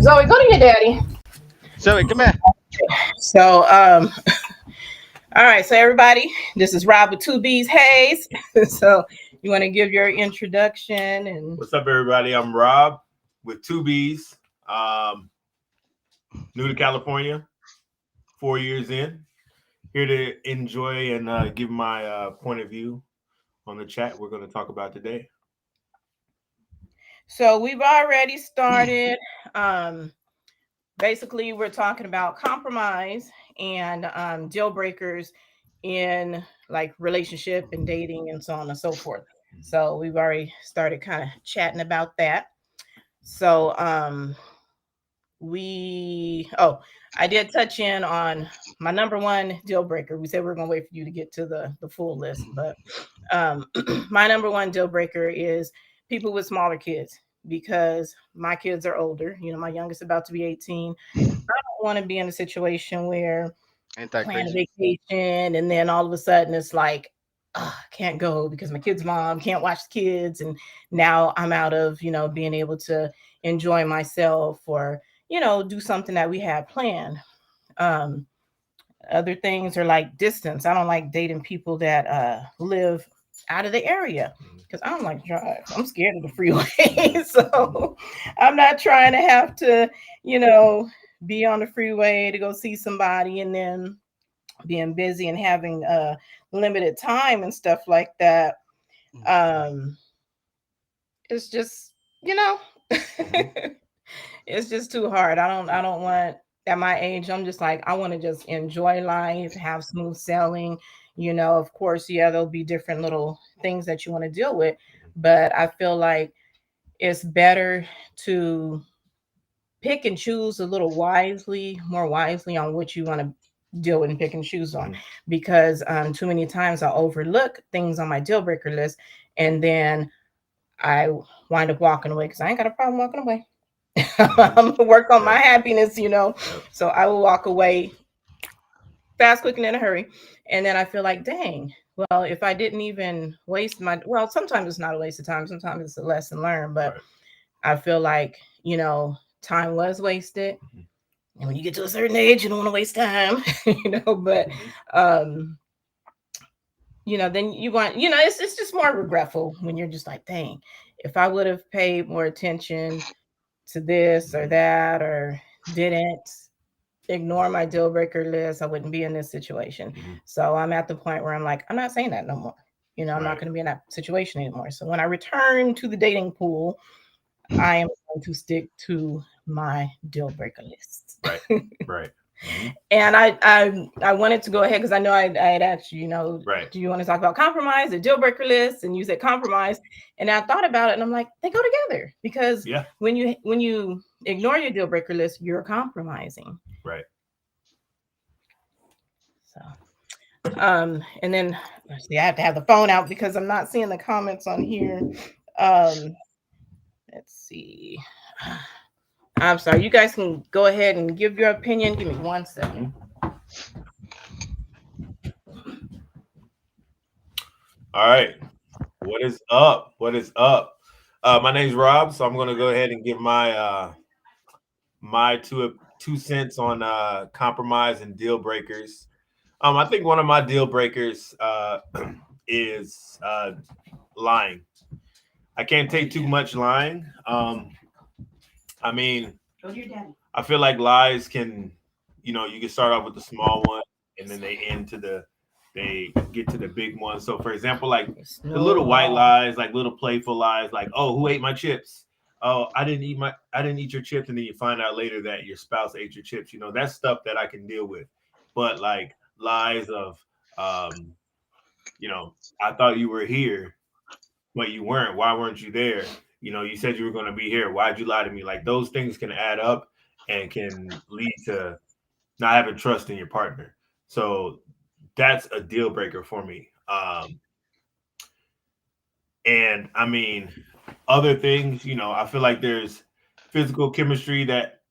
Zoe, go to your daddy. Zoe, come here. So, all right. So, everybody, this is Rob with Two B's Hayes. So, you want to give your introduction and What's up, everybody? I'm Rob with two B's. Um, New to California, 4 years in. Here to enjoy and give my point of view on the chat we're going to talk about today. so we've already started. Um, Basically, we're talking about compromise and deal breakers in like relationship and dating and so on and so forth. So we've already started kind of chatting about that. So we I did touch in on my number one deal breaker. We said we are gonna wait for you to get to the full list, but my number one deal breaker is people with smaller kids because my kids are older. You know, my youngest about to be 18. I don't want to be in a situation where Ain't that plan a crazy? vacation and then all of a sudden it's like, "Ugh, can't go because my kid's mom can't watch the kids, and now I'm out of being able to enjoy myself or do something that we had planned. um Other things are like distance. I don't like dating people that live out of the area because I don't like drive. I'm scared of the freeway. So I'm not trying to have to you know be on the freeway to go see somebody and then being busy and having limited time and stuff like that. um it's just you know it's just too hard. I don't want, at my age, I'm just like, I want to just enjoy life, have smooth sailing. Of course, yeah, there'll be different little things that you want to deal with, but I feel like it's better to pick and choose a little wisely, more wisely on what you want to deal with and pick and choose on. Because too many times I overlook things on my deal breaker list, and then I wind up walking away because I ain't got a problem walking away. I'm gonna work on my happiness. So I will walk away fast, quick, and in a hurry. And then I feel like, dang, well, if I didn't even waste well, sometimes it's not a waste of time, sometimes it's a lesson learned, but Right. I feel like, time was wasted. And when you get to a certain age, you don't want to waste time, but then you want, it's just more regretful when you're just like, dang, if I would have paid more attention to this or that, or didn't ignore my deal breaker list, I wouldn't be in this situation. So I'm at the point where I'm like, I'm not saying that no more. I'm not going to be in that situation anymore. So when I return to the dating pool, I am going to stick to my deal breaker list. Right. Right. And I wanted to go ahead because I know I had asked you, Right. do you want to talk about compromise, the deal breaker list? And you said compromise, and I thought about it, and I'm like, they go together because Yeah. when you ignore your deal breaker list, you're compromising. Right. So, and then see, I have to have the phone out because I'm not seeing the comments on here. Um, let's see. I'm sorry. You guys can go ahead and give your opinion. Give me 1 second. All right. What is up? What is up? My name's Rob, so I'm going to go ahead and give my two cents on compromise and deal breakers. I think one of my deal breakers is lying. I can't take too much lying. I mean, I feel like lies can, you can start off with the small one and then they get to the big one. So, for example, like the little white lies, like little playful lies, like, oh, who ate my chips? Oh, I didn't eat your chips, and then you find out later that your spouse ate your chips. That's stuff that I can deal with. But like lies of, um, I thought you were here, but you weren't. Why weren't you there? You said you were going to be here. Why'd you lie to me? Like those things can add up and can lead to not having trust in your partner. So that's a deal breaker for me. And I mean, other things, I feel like there's physical chemistry that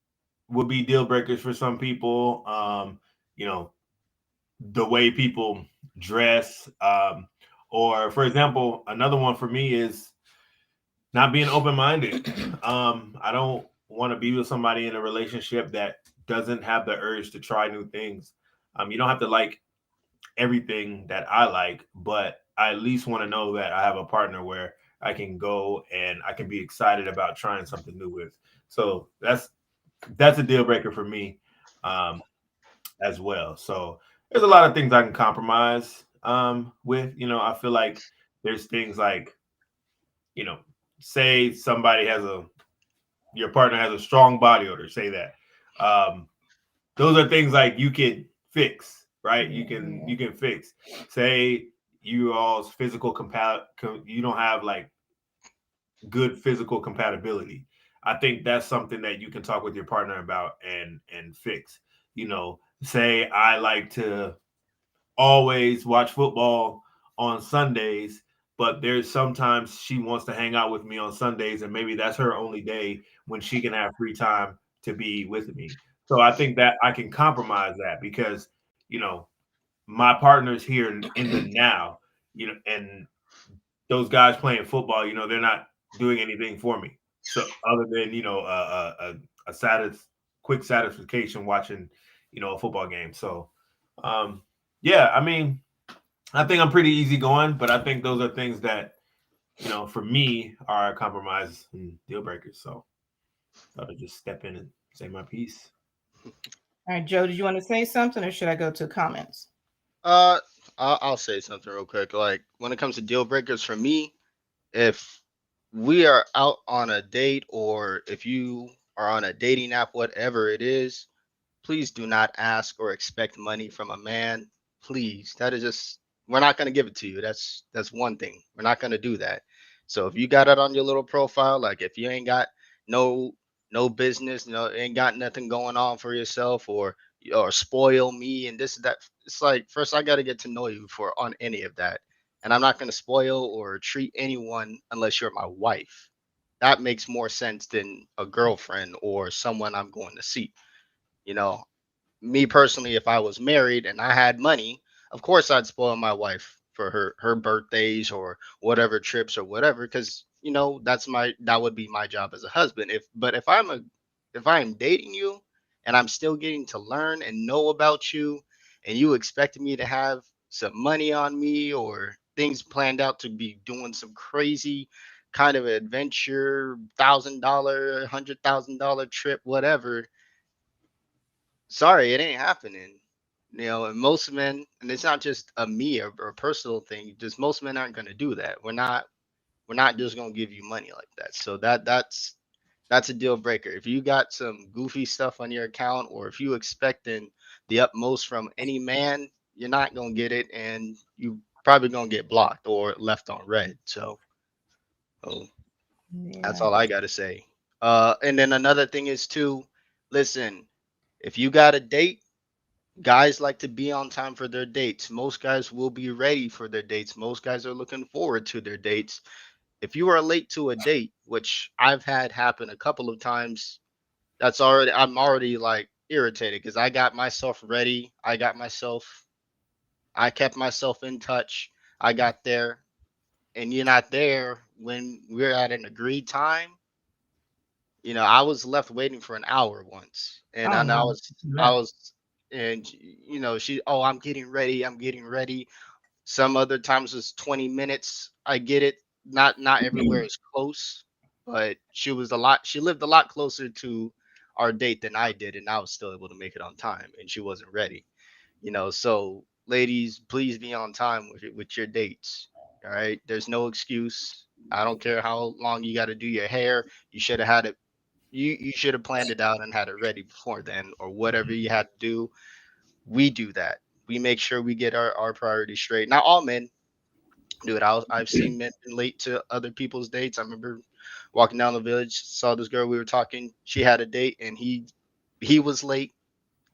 would be deal breakers for some people. You know, the way people dress. Or, for example, another one for me is not being open minded. I don't want to be with somebody in a relationship that doesn't have the urge to try new things. You don't have to like everything that I like, but I at least want to know that I have a partner where I can go and I can be excited about trying something new with. So that's a deal breaker for me, um, as well. So there's a lot of things I can compromise with. I feel like there's things like, you know, say somebody has a your partner has a strong body odor, say that. Um, those are things like you can fix, right? You Yeah. can fix. Say you all's you don't have like good physical compatibility. I think that's something that you can talk with your partner about and fix. Say I like to always watch football on Sundays, but there's sometimes she wants to hang out with me on Sundays, and maybe that's her only day when she can have free time to be with me. So I think that I can compromise that because, you know, my partner's here in the now, and those guys playing football, they're not doing anything for me. So other than, a quick satisfaction watching, a football game. So, um, yeah, I mean, I think I'm pretty easygoing, but I think those are things that, for me are compromise and deal breakers. So thought I'd just step in and say my piece. All right, Joe, did you want to say something or should I go to comments? Uh, I'll say something real quick. Like when it comes to deal breakers for me, if we are out on a date or if you are on a dating app, whatever it is, please do not ask or expect money from a man. Please. That is just we're not gonna give it to you. That's one thing. We're not gonna do that. So if you got it on your little profile, like if you ain't got no no business, ain't got nothing going on for yourself or spoil me and this that, it's like first I gotta get to know you for on any of that. And I'm not gonna spoil or treat anyone unless you're my wife. That makes more sense than a girlfriend or someone I'm going to see. You know, Me personally, if I was married and I had money, of course I'd spoil my wife for her birthdays or whatever trips or whatever, because that would be my job as a husband. If I'm dating you and I'm still getting to learn and know about you, and you expect me to have some money on me or things planned out to be doing some crazy kind of adventure, $1,000, $100,000 trip, whatever, sorry, it ain't happening. And most men, and it's not just a me or a personal thing, just most men aren't going to do that. We're not just going to give you money like that. So that's a deal breaker. If you got some goofy stuff on your account or if you expecting the utmost from any man, you're not going to get it, and you probably going to get blocked or left on red. So that's Yeah. all I got to say. And then another thing is too, listen, if you got a date, guys like to be on time for their dates. Most guys will be ready for their dates. Most guys are looking forward to their dates. If you are late to a date, which I've had happen a couple of times, I'm already like irritated because I kept myself in touch. I got there and you're not there when we're at an agreed time. I was left waiting for an hour once, and Oh then I no. was, I Left. was, and oh, I'm getting ready. Some other times it's 20 minutes. I get it. Not everywhere is close, but she lived a lot closer to our date than I did, and I was still able to make it on time, and she wasn't ready. So ladies, please be on time with your dates. All right, there's no excuse. I don't care how long you got to do your hair. You should have had it you should have planned it out and had it ready before then, or whatever you had to do. We do that. We make sure we get our priorities straight. Not all men do it. I've seen men been late to other people's dates. I remember walking down the village, saw this girl we were talking. She had a date, and he was late.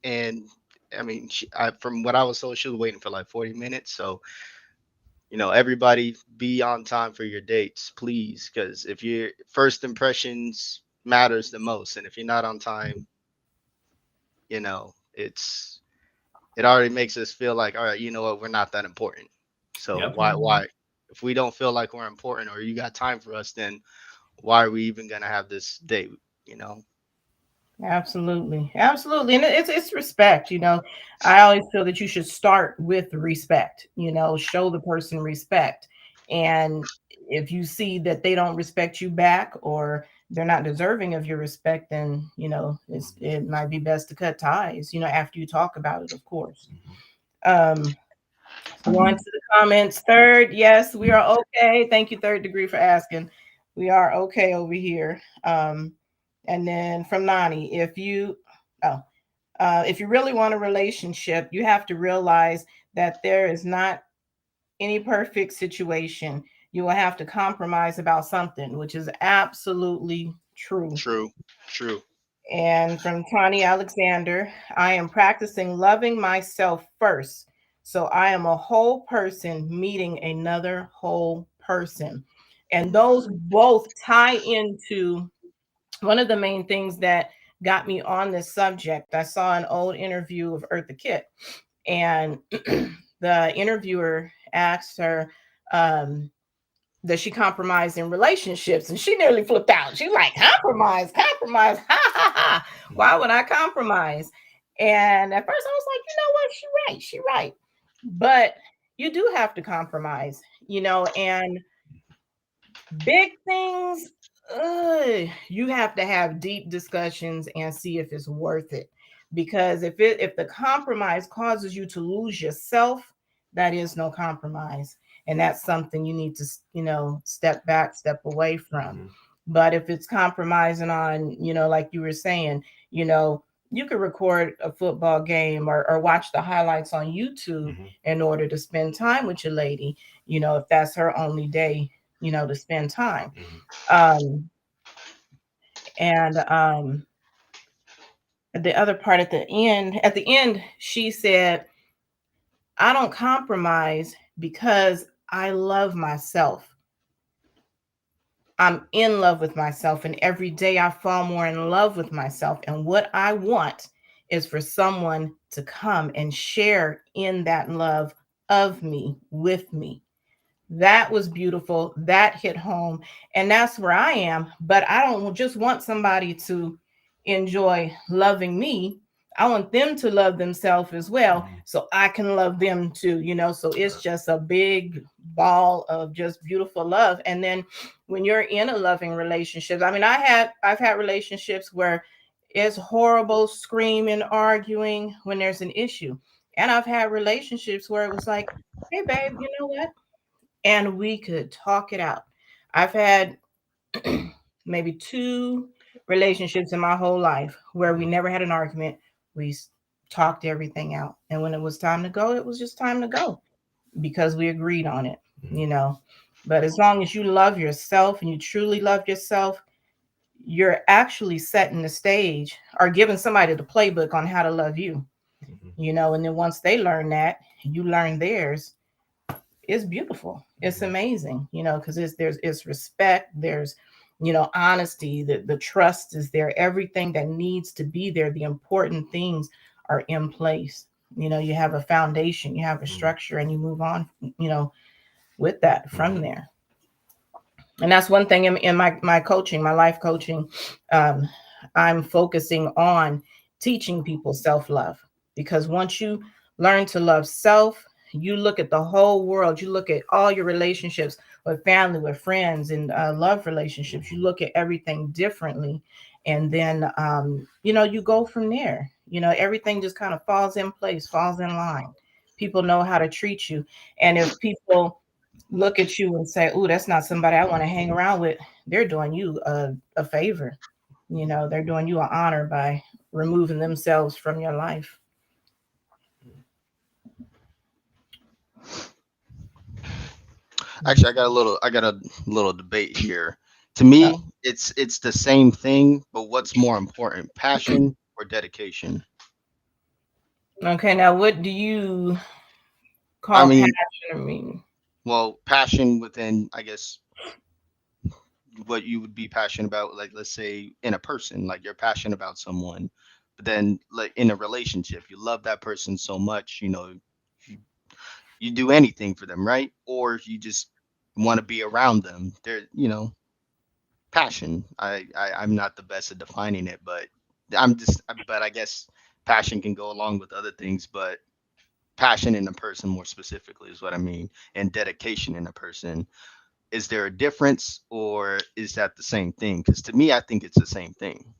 And I mean, from what I was told, she was waiting for like 40 minutes. So everybody be on time for your dates, please, because if your first impressions matters the most, and if you're not on time, it already makes us feel like, all right, you know what, we're not that important. So Yep. why if we don't feel like we're important or you got time for us, then why are we even gonna have this date? you know Absolutely. Absolutely. And it's respect, I always feel that you should start with respect, show the person respect. And if you see that they don't respect you back or they're not deserving of your respect, then, it might be best to cut ties, after you talk about it, of course. Um, Going to the comments. Third, yes, we are okay. Thank you, third degree, for asking. We are okay over here. And then from Nani, oh, if you really want a relationship, you have to realize that there is not any perfect situation. You will have to compromise about something, which is absolutely true. True, true. And from Tani Alexander, I am practicing loving myself first. So I am a whole person meeting another whole person. And those both tie into one of the main things that got me on this subject. I saw an old interview of Eartha Kitt, and the interviewer asked her, um, that she compromised in relationships, and she nearly flipped out. She's like, compromise, ha ha ha. Why would I compromise? And at first I was like, you know what, she right. But you do have to compromise, and big things, you have to have deep discussions and see if it's worth it. Because if the compromise causes you to lose yourself, that is no compromise, and that's something you need to step back, step away from. Mm-hmm. But if it's compromising on, like you were saying, you could record a football game or watch the highlights on YouTube Mm-hmm. in order to spend time with your lady, if that's her only day, to spend time. Mm-hmm. Um, and the other part at the end, she said, I don't compromise because I love myself. I'm in love with myself, and every day I fall more in love with myself. And what I want is for someone to come and share in that love of me, with me. That was beautiful. That hit home. And that's where I am. But I don't just want somebody to enjoy loving me. I want them to love themselves as well Mm-hmm. so I can love them too, So it's Right. just a big ball of just beautiful love. And then when you're in a loving relationship, I mean, I've had relationships where it's horrible screaming, arguing when there's an issue. And I've had relationships where it was like, hey babe, you know what? And we could talk it out. I've had maybe two relationships in my whole life where we Mm-hmm. never had an argument. We talked everything out. And when it was time to go, it was just time to go because we agreed on it, you Mm-hmm. know. But as long as you love yourself and you truly love yourself, you're actually setting the stage or giving somebody the playbook on how to love you, Mm-hmm. And then once they learn that, you learn theirs, it's beautiful. It's Mm-hmm. amazing, because it's respect, there's honesty, the trust is there, everything that needs to be there, the important things are in place. You have a foundation, you have a Mm-hmm. structure, and you move on, with that from Mm-hmm. there. And that's one thing in my coaching, my life coaching. um, I'm focusing on teaching people self-love, because once you learn to love self, you look at the whole world, you look at all your relationships with family, with friends, and love relationships, you look at everything differently. And then you go from there. Everything just kind of falls in place, falls in line. People know how to treat you. And if people look at you and say, "Ooh, that's not somebody I want to hang around with," they're doing you a favor. They're doing you an honor by removing themselves from your life. Actually, I got a little debate here. To Uh, me, it's the same thing, but what's more important, passion or dedication? okay, now what do you I call mean, passion? I mean, well, passion within, I guess, what you would be passionate about, like let's say in a person, like you're passionate about someone, but then like in a relationship, you love that person so much, you, you do anything for them, right? Or you just want to be around them. They're, passion. I'm not the best at defining it, but but I guess passion can go along with other things, but passion in a person more specifically is what I mean, and dedication in a person. Is there a difference, or is that the same thing? Because to me, I think it's the same thing.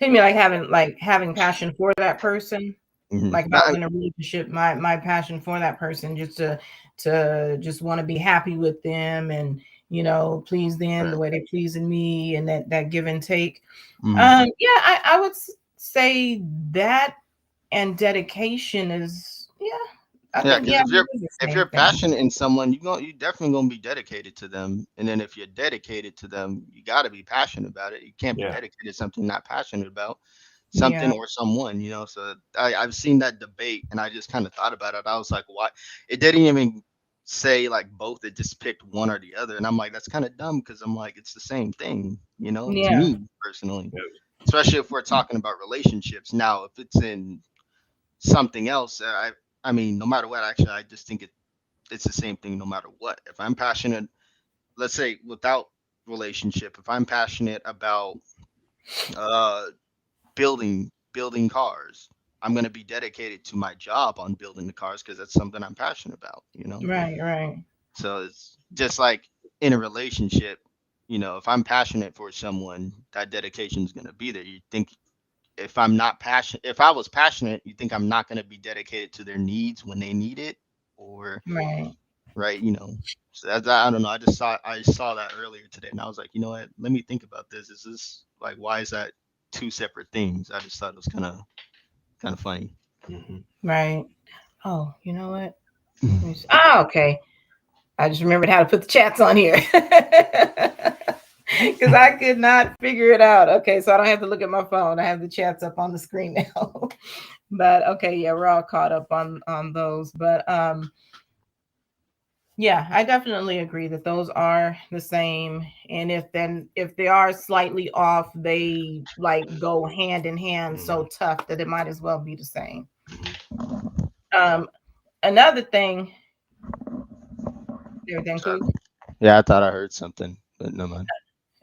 To me, like having passion for that person. Hmm. Like if I was in a relationship, my passion for that person just to just want to be happy with them and please them the way they pleasing me and that give and take. Yeah, I would say that and dedication is I Yeah, think because if it is the if same you're thing. passionate in someone, you definitely gonna be dedicated to them. And then if you're dedicated to them, you got to be passionate about it. You can't be Yeah. dedicated to something not passionate about Yeah, something or someone. So I've seen that debate, and I just kind of thought about it. I was like, why? It didn't even say like both. It just picked one or the other, and I'm like, that's kind of dumb because I'm like, it's the same thing. To yeah, me personally, especially if we're talking about relationships. Now, if it's in something else, I mean, no matter what, actually, I just think it's the same thing no matter what. If I'm passionate, let's say without relationship, if I'm passionate about uh building cars, I'm going to be dedicated to my job on building the cars because that's something I'm passionate about. right, right, So it's just like in a relationship, if I'm passionate for someone, that dedication is going to be there. You think if I was passionate, you think I'm not going to be dedicated to their needs when they need it, or right. right. So I don't know. I saw that earlier today, and I was like, you know what? Let me think about this. Is this like why is that two separate things? I just thought it was kind of funny. Hmm. Right. Oh, you know what? Let me see. Oh, okay. I just remembered how to put the chats on here because I could not figure it out. Okay, so I don't have to look at my phone. I have the chats up on the screen now. But okay, yeah, we're all caught up on those. But yeah, I definitely agree that those are the same. And if they are slightly off, they like go hand in hand so tough that it might as well be the same. Um, Another thing, everything Sorry. cool. Yeah, I thought I heard something, but no mind.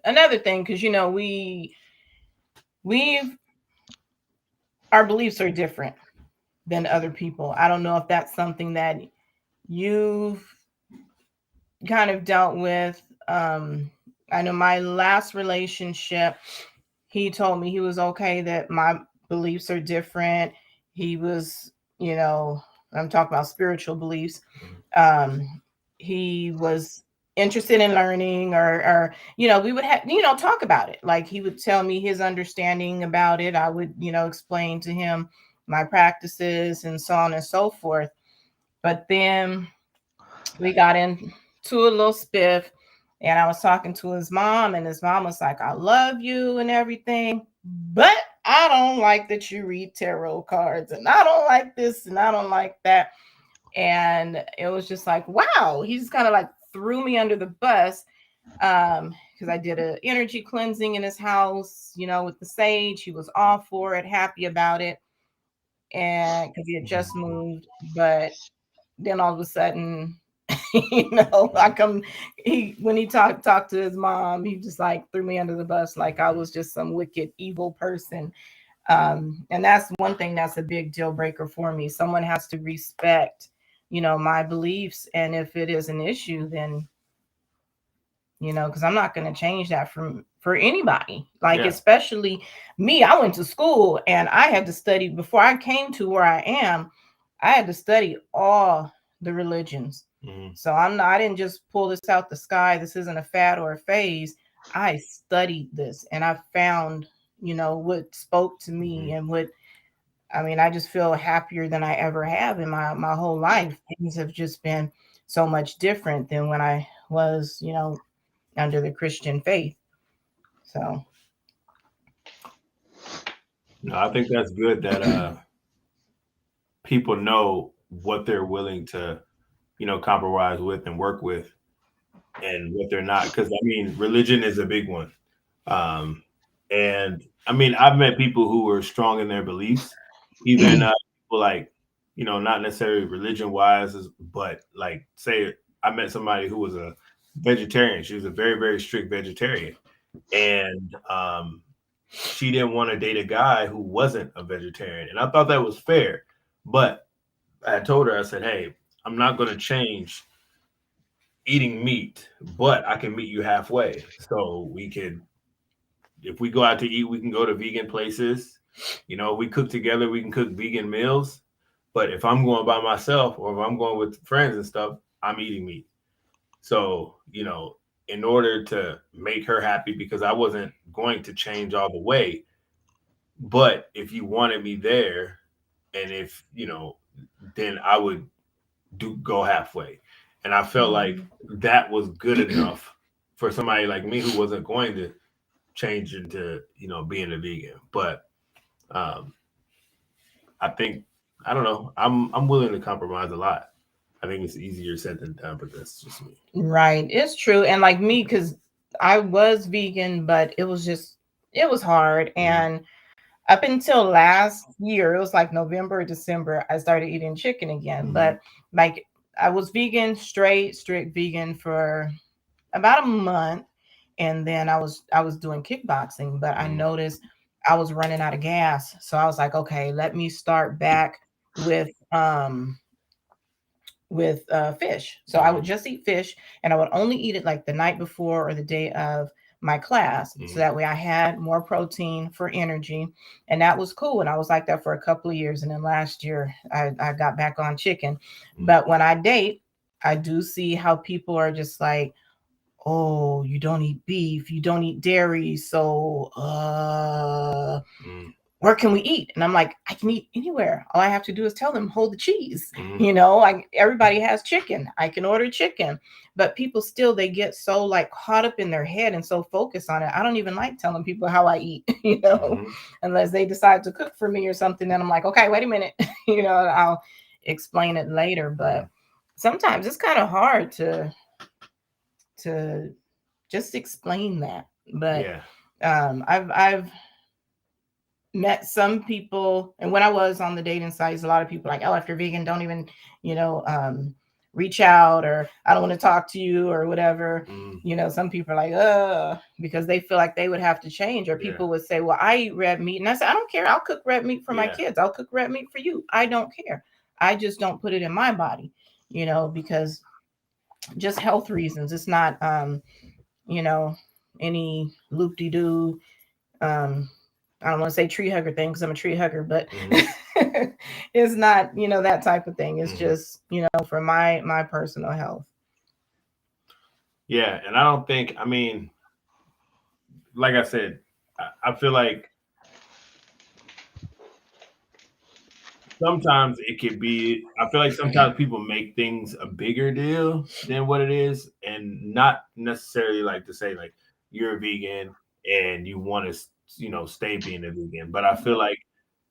Another thing, because we've our beliefs are different than other people. I don't know if that's something that you've kind of dealt with. I know my last relationship, he told me he was okay that my beliefs are different. He was, you know, I'm talking about spiritual beliefs. Um, he was interested in learning or we would have talk about it. Like he would tell me his understanding about it. I would explain to him my practices and so on and so forth. But then we got into a little spiff, and I was talking to his mom, and his mom was like, I love you and everything, but I don't like that you read tarot cards, and I don't like this, and I don't like that. And it was just like, wow, he just kind of like threw me under the bus. Because I did a energy cleansing in his house, with the sage. He was all for it, happy about it, and because he had just moved. But then all of a sudden, I come he when he talked to his mom, he just like threw me under the bus like I was just some wicked evil person. And that's one thing that's a big deal breaker for me. Someone has to respect, my beliefs. And if it is an issue, then because I'm not going to change that for anybody. Like Yeah. especially me, I went to school and I had to study before I came to where I am. I had to study all the religions. Hmm. So I didn't just pull this out the sky. This isn't a fad or a phase. I studied this and I found, what spoke to me Hmm. and I just feel happier than I ever have in my whole life. Things have just been so much different than when I was, under the Christian faith. So No, I think that's good that people know what they're willing to, compromise with and work with, and what they're not. Because I mean, religion is a big one. Um, and I mean, I've met people who were strong in their beliefs, even people like, not necessarily religion wise, but like, say, I met somebody who was a vegetarian. She was a very, very strict vegetarian. And she didn't want to date a guy who wasn't a vegetarian. And I thought that was fair. But I told her, I said, hey, I'm not going to change eating meat, but I can meet you halfway. So we could, if we go out to eat, we can go to vegan places. You know, we cook together, we can cook vegan meals. But if I'm going by myself or if I'm going with friends and stuff, I'm eating meat. So, you know, in order to make her happy, because I wasn't going to change all the way, but if you wanted me there, and if, you know, then I would do go halfway. And I felt like Mhm. that was good enough for somebody like me who wasn't going to change into, you know, being a vegan. But um, I think I don't know. I'm willing to compromise a lot. I think it's easier said than done, but that's just me. Right. It's true. And like me, because I was vegan, but it was hard. Mhm, And up until last year, it was like November, December, I started eating chicken again. mhm, But like I was vegan, strict vegan for about a month. And then I was doing kickboxing, but I mhm, noticed I was running out of gas. So I was like, okay, let me start back with fish. So I would mhm, just eat fish, and I would only eat it like the night before or the day of my class. So mhm, that way I had more protein for energy. And that was cool. And I was like that for a couple of years. And then last year I got back on chicken. mhm, But when I date, I do see how people are just like, oh, you don't eat beef, you don't eat dairy. So mhm, where can we eat? And I'm like, I can eat anywhere. All I have to do is tell them, hold the cheese. mhm, You know, like everybody has chicken. I can order chicken. But people still, they get so like caught up in their head and so focused on it. I don't even like telling people how I eat, you know, mhm. unless they decide to cook for me or something. Then I'm like, okay, wait a minute. You know, I'll explain it later. But Mhm. sometimes it's kind of hard to just explain that. But Yeah. I've met some people, and when I was on the dating sites, a lot of people like, oh, if you're vegan, don't even, you know, reach out, or I don't want to talk to you or whatever. Mhm. You know, some people are like, because they feel like they would have to change, or Yeah. people would say, well, I eat red meat. And I said, I don't care. I'll cook red meat for my Yeah. kids. I'll cook red meat for you. I don't care. I just don't put it in my body, you know, because just health reasons. It's not, you know, any loop de doo, um I don't want to say tree hugger thing because I'm a tree hugger, but Mhm, it's not, you know, that type of thing. It's mhm. just, you know, for my personal health. Yeah, and I don't think. I mean, like I said, I feel like sometimes it could be. I feel like sometimes people make things a bigger deal than what it is, and not necessarily like to say like you're a vegan and you want to, you know, stay being a vegan. But I feel like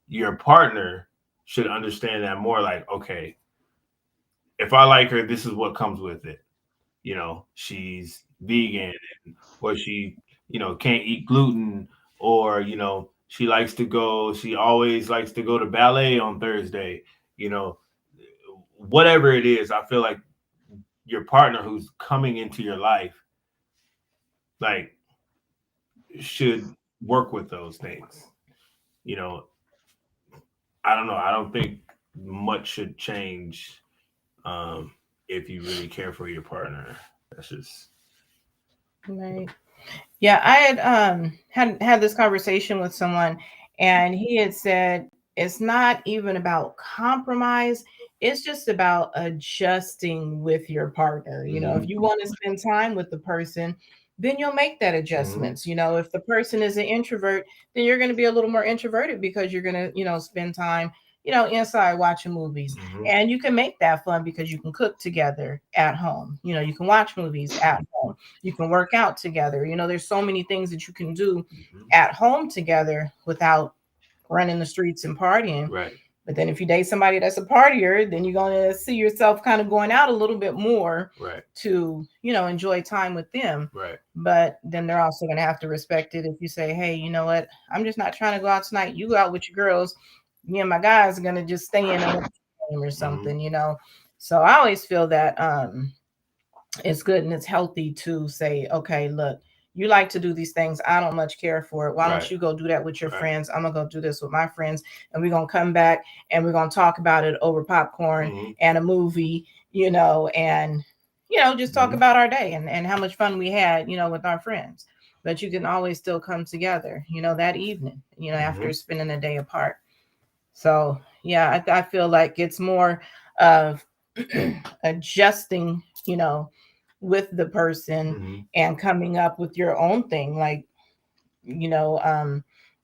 your partner should understand that more. Like, okay, if I like her, this is what comes with it. You know, she's vegan, or she, you know, can't eat gluten, or, you know, she always likes to go to ballet on Thursday, you know, whatever it is. I feel like your partner who's coming into your life, like, should work with those things. You know, I don't know. I don't think much should change um, if you really care for your partner. That's just. Right. Yeah, I had this conversation with someone, and he had said it's not even about compromise, it's just about adjusting with your partner. You know, if Mhm, you want to spend time with the person, then you'll make that mhm, adjustments. You know, if the person is an introvert, then you're going to be a little more introverted because you're going to, you know, spend time, you know, inside watching movies. mhm, And you can make that fun because you can cook together at home. You know, you can watch movies at home, you can work out together. You know, there's so many things that you can do mhm. at home together without running the streets and partying. Right, But then if you date somebody that's a partier, then you're going to see yourself kind of going out a little bit more right, to, you know, enjoy time with them. right. But then they're also going to have to respect it if you say, hey, you know what, I'm just not trying to go out tonight. You go out with your girls. Me and my guys are going to just stay in and watch a game or Mhm, something, you know. So I always feel that it's good and it's healthy to say, okay, look, you like to do these things. I don't much care for it. Why don't Right. you go do that with your Right. friends? I'm gonna go do this with my friends, and we're gonna come back and we're gonna talk about it over popcorn Mm-hmm. and a movie, and just talk Mm-hmm. about our day and how much fun we had, with our friends. But you can always still come together, that evening, Mm-hmm. after spending a day apart. So yeah, I feel like it's more of adjusting, with the person Mm-hmm. and coming up with your own thing. Like,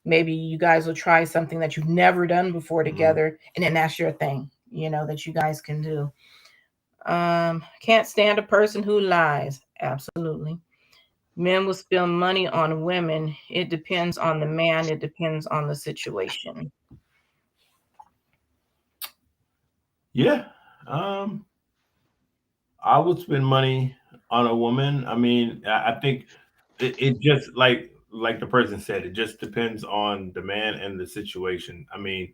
maybe you guys will try something that you've never done before Mm-hmm. together, and then that's your thing, that you guys can do. Can't stand a person who lies. Absolutely. Men will spend money on women. It depends on the man, it depends on the situation. Yeah. Um, I would spend money on a woman. I mean, I think it just like the person said, it just depends on the man and the situation. I mean,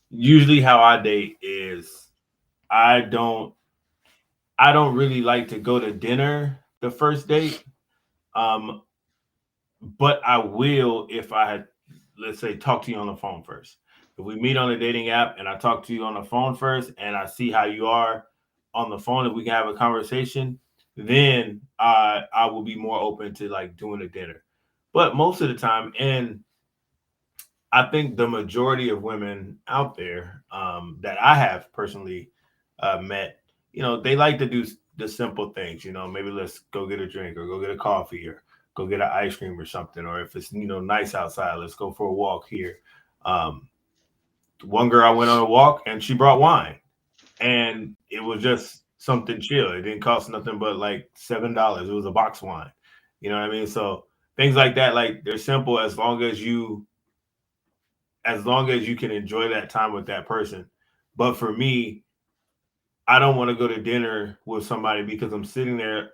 usually how I date is I don't I don't really like to go to dinner the first date. Um, but I will if I had, let's say, talk to you on the phone first. If we meet on a dating app and I talk to you on the phone first and I see how you are on the phone, if we can have a conversation, then I will be more open to like doing a dinner. But most of the time, and I think the majority of women out there that I have personally met, they like to do the simple things. Maybe let's go get a drink or go get a coffee or go get an ice cream or something. Or if it's nice outside, let's go for a walk here. Um, One girl I went on a walk and she brought wine, and it was just something chill. It didn't cost nothing but like $7. It was a box wine. You know what I mean? So things like that, like they're simple as long as you can enjoy that time with that person. But for me, I don't want to go to dinner with somebody because I'm sitting there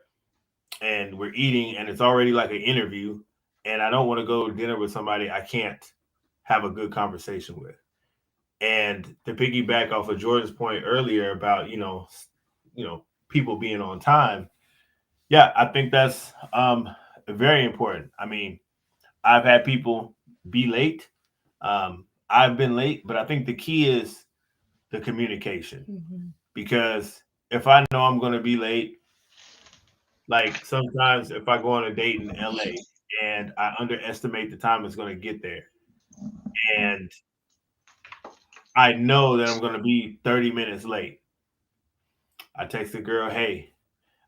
and we're eating and it's already like an interview. And I don't want to go to dinner with somebody I can't have a good conversation with. And to piggyback off of Jordan's point earlier about, people being on time. Yeah, I think that's very important. I mean, I've had people be late. I've been late, but I think the key is the communication, Mhm. because if I know I'm going to be late, like sometimes if I go on a date in LA and I underestimate the time it's going to get there, and I know that I'm going to be 30 minutes late, I text the girl, hey,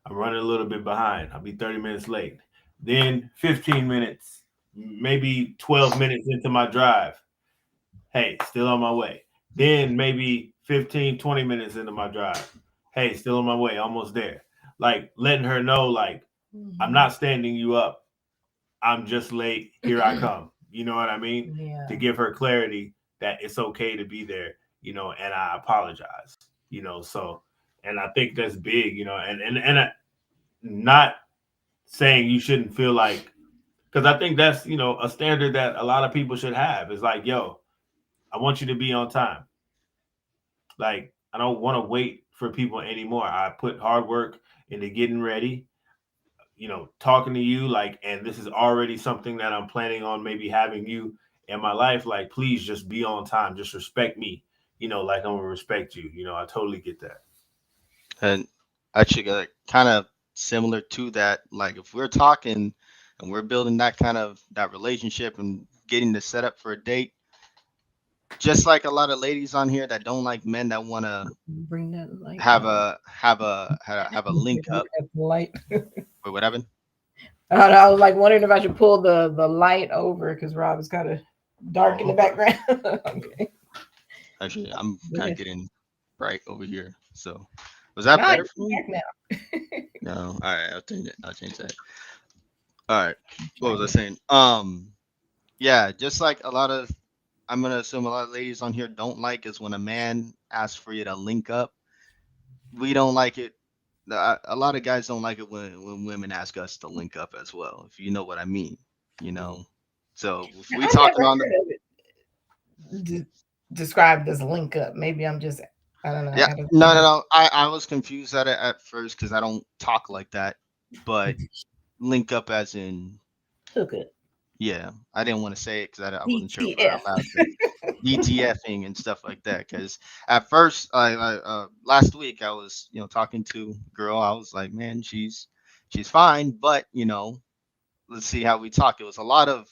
I'm running a little bit behind. I'll be 30 minutes late. Then 15 minutes, maybe 12 minutes into my drive, hey, still on my way. Then maybe 15, 20 minutes into my drive, hey, still on my way, almost there. Like letting her know, like, I'm Mhm. not standing you up. I'm just late. Here I come. You know what I mean? To Yeah. give her clarity that it's okay to be there, and I apologize, so, and I think that's big, and not saying you shouldn't feel like, because I think that's, a standard that a lot of people should have. Is like, yo, I want you to be on time. Like, I don't want to wait for people anymore. I put hard work into getting ready, talking to you, like, and this is already something that I'm planning on maybe having you in my life. Like, please just be on time. Just respect me, like I'm gonna respect you. I totally get that. And actually, kind of similar to that, like if we're talking and we're building that relationship and getting the setup for a date, just like a lot of ladies on here that don't like men that want to Bring that light have down. a link up. At the light. Wait, what happened? I was like wondering if I should pull the light over because Rob is kind of dark in Oh, the okay. background. Okay. Actually, I'm kind of Good. getting bright over here. So, was that No, better you're for me? back now. No. All right, I'll change it. I'll change that. All right. What was I Trying saying? Yeah, just like I'm gonna assume a lot of ladies on here don't like is when a man asks for you to link up. We don't like it. A lot of guys don't like it when women ask us to link up as well. If you know what I mean, you Mhm. know. So if to. we I talking never on the heard of it described as link up. Maybe I'm just I don't know. yeah, Out of no, no, no. I was confused at it at first because I don't talk like that, but link up as in. Hook it. Yeah, I didn't want to say it because I wasn't sure if we were DTF. allowed to DTFing and stuff like that. Because at first, last week I was talking to a girl. I was like, man, she's fine, but let's see how we talk. It was a lot of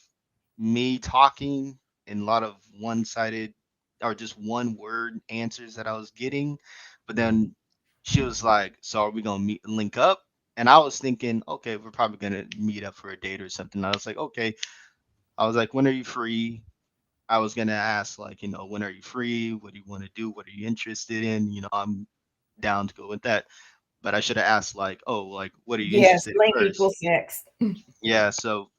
me talking and a lot of one-sided or just one word answers that I was getting. But then she was like, "So are we gonna meet link up?" And I was thinking, okay, we're probably gonna meet up for a date or something. I was like, okay. I was like, when are you free? I was gonna ask like, when are you free? What do you want to do? What are you interested in? I'm down to go with that. But I should have asked like, oh, like, what are you Yes, interested in link first? equals sex. Yeah. So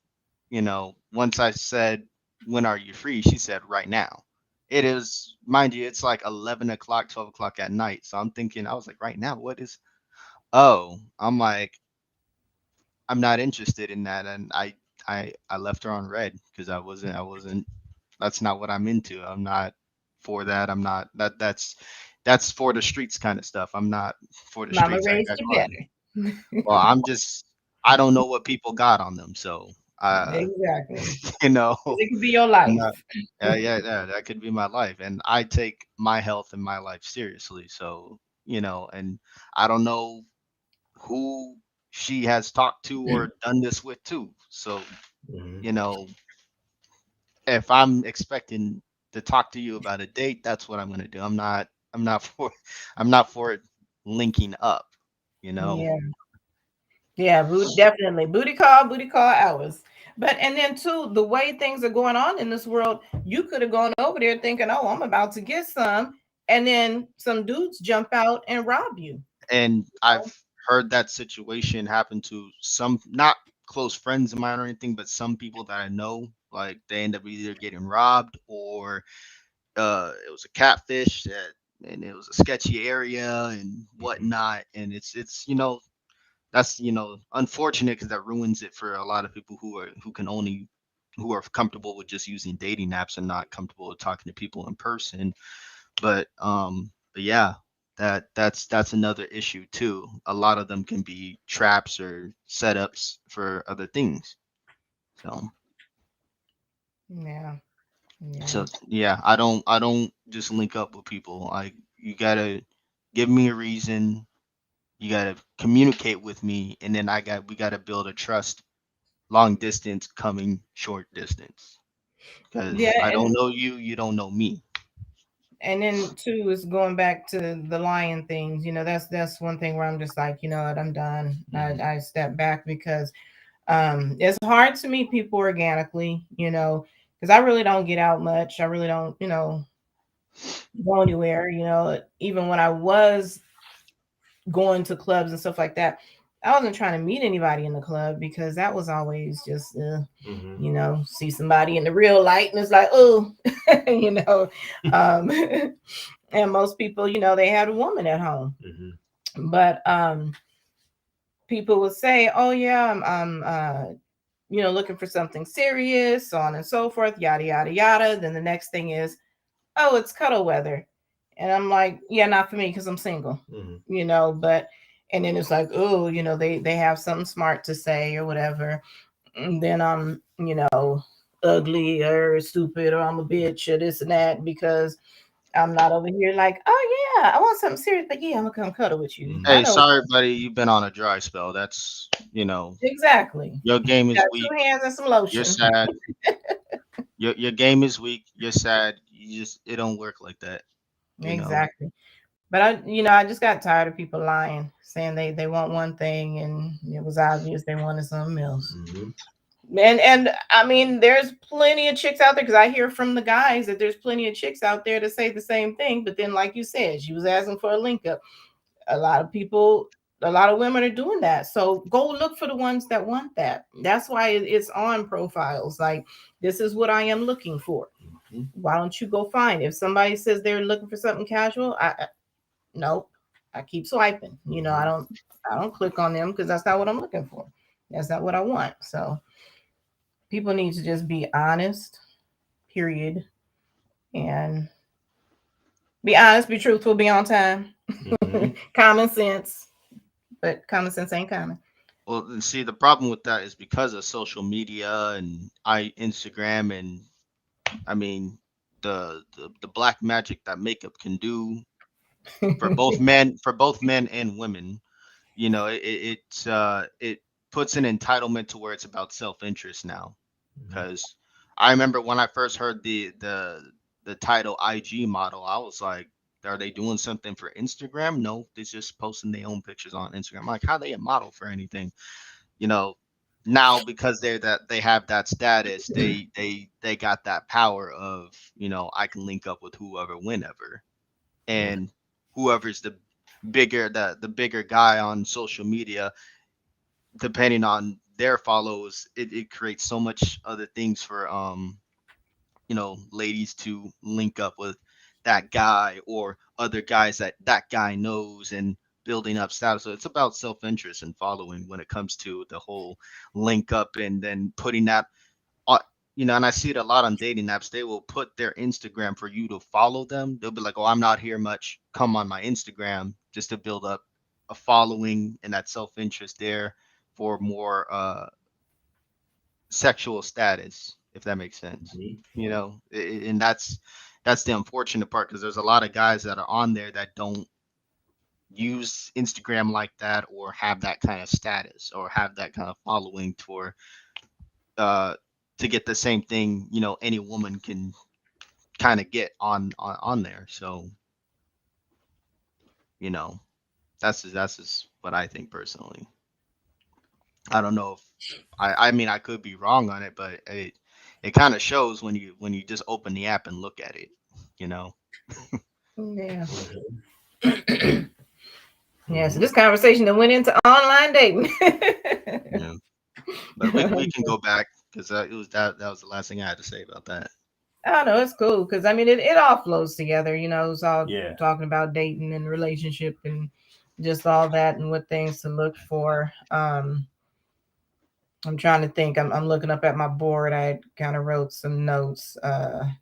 once I said, when are you free? She said, right now. It is, mind you, it's like 11 o'clock, 12 o'clock at night. So I'm thinking, I was like, right now, what is, oh, I'm like, I'm not interested in that. And I left her on red because I wasn't, that's not what I'm into. I'm not for that. I'm not, that's for the streets kind of stuff. I'm not for the Mama streets. raised I you wasn't. better. Well, I don't know what people got on them. So, Exactly. you know, It could be your I'm life. not. Yeah, that could be my life, and I take my health and my life seriously. So, and I don't know who she has talked to or done this with too. So, Mhm. you know, if I'm expecting to talk to you about a date, that's what I'm gonna do. I'm not for I'm not for it linking up, you know. Yeah. Yeah, definitely. Booty call hours. But and then too, the way things are going on in this world, you could have gone over there thinking, "Oh, I'm about to get some," and then some dudes jump out and rob you. And I've heard that situation happen to some not close friends of mine or anything, but some people that I know, like they end up either getting robbed or it was a catfish that and it was a sketchy area and whatnot. And it's that's unfortunate because that ruins it for a lot of people who are comfortable with just using dating apps and not comfortable with talking to people in person. But yeah, that's another issue too. A lot of them can be traps or setups for other things. So Yeah, yeah, so yeah, I don't just link up with people. Like you gotta give me a reason. You gotta communicate with me, and then we gotta build a trust, long distance coming short distance. Because yeah, I don't know you, you don't know me. and then too is going back to the lying things. That's one thing where I'm just like, you know what, I'm done. I step back because it's hard to meet people organically. Because I really don't get out much. I really don't, go anywhere. Even when I was going to clubs and stuff like that, I wasn't trying to meet anybody in the club because that was always just, Mhm. see somebody in the real light and it's like, oh, you know, um, and most people, they had a woman at home, Mhm. but people would say, oh yeah, I'm looking for something serious, so on and so forth, yada yada yada. Then the next thing is, oh, it's cuddle weather. And I'm like, yeah, not for me because I'm single, Mhm. but and then it's like, oh, they have something smart to say or whatever. And then I'm, ugly or stupid or I'm a bitch or this and that because I'm not over here like, oh yeah, I want something serious, but yeah, I'm gonna come cuddle with you. I Mhm. Hey, know sorry, buddy, you've been on a dry spell. That's exactly. your game is Got weak. two hands and some You're lotion. sad. Your game is weak. You're sad. You just it don't work like that. You know. Exactly. But I just got tired of people lying, saying they want one thing and it was obvious they wanted something else. Mhm. And I mean, there's plenty of chicks out there because I hear from the guys that there's plenty of chicks out there to say the same thing. But then, like you said, she was asking for a link up. A lot of people, a lot of women are doing that. So go look for the ones that want that. That's why it's on profiles. Like, this is what I am looking for. Mhm. Why don't you go find it? If somebody says they're looking for something casual, nope. I keep swiping. Mhm. I don't click on them because that's not what I'm looking for. That's not what I want. So people need to just be honest, period. And be honest, be truthful, be on time. Mhm. Common sense. But common sense ain't common. Well, and see, the problem with that is because of social media and Instagram, and I mean the black magic that makeup can do for both men and women. You know, it puts an entitlement to where it's about self interest now. Because I remember when I first heard the title IG model, I was like, are they doing something for Instagram? No, they're just posting their own pictures on Instagram. I'm like, how they a model for anything? You know, now because they have that status, they got that power of, I can link up with whoever whenever, Yeah. and whoever's the bigger guy on social media, depending on their follows, it creates so much other things for ladies to link up with that guy or other guys that guy knows, and building up status. So it's about self-interest and following when it comes to the whole link up, and then putting that on. And I see it a lot on dating apps. They will put their Instagram for you to follow them. They'll be like, "Oh, I'm not here much. Come on my Instagram," just to build up a following and that self-interest there for more sexual status, if that makes sense. And that's the unfortunate part, because there's a lot of guys that are on there that don't use Instagram like that, or have that kind of status, or have that kind of following uh to get the same thing, any woman can kind of get on there. So, you know, that's just what I think personally. I don't know if I mean, I could be wrong on it, but it kind of shows when you just open the app and look at it, you know. Yeah. Yeah, so this conversation that went into online dating. Yeah. But we can go back, because that was the last thing I had to say about that. I know it's cool because I mean it all flows together. It's all Yeah. talking about dating and relationship and just all that and what things to look for. I'm trying to think. I'm looking up at my board. I kind of wrote some notes.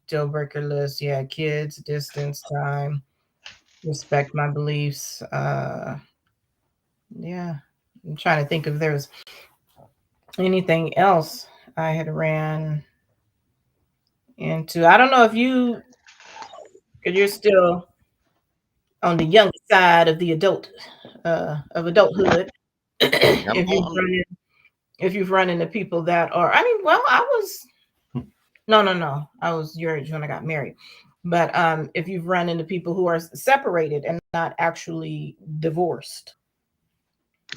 Deal breaker list. Yeah, kids, distance, time, respect my beliefs. Yeah, I'm trying to think if there's anything else I had ran into. I don't know if because you're still on the younger side of the of adulthood. Yeah, I'm on. If you've run into people that are, I mean, well, I was no, I was your age when I got married, but if you've run into people who are separated and not actually divorced,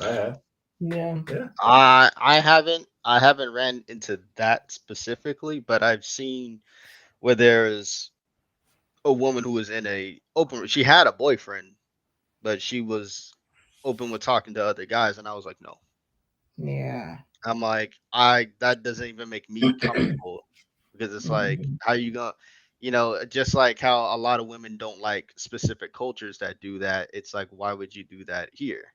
I have. yeah, Yeah. I haven't ran into that specifically, but I've seen where there's a woman who was in a open. She had a boyfriend, but she was open with talking to other guys, and I was like, no. yeah, I'm like, I that doesn't even make me comfortable, because it's like, mhm, how you gonna, just like how a lot of women don't like specific cultures that do that. It's like, why would you do that here?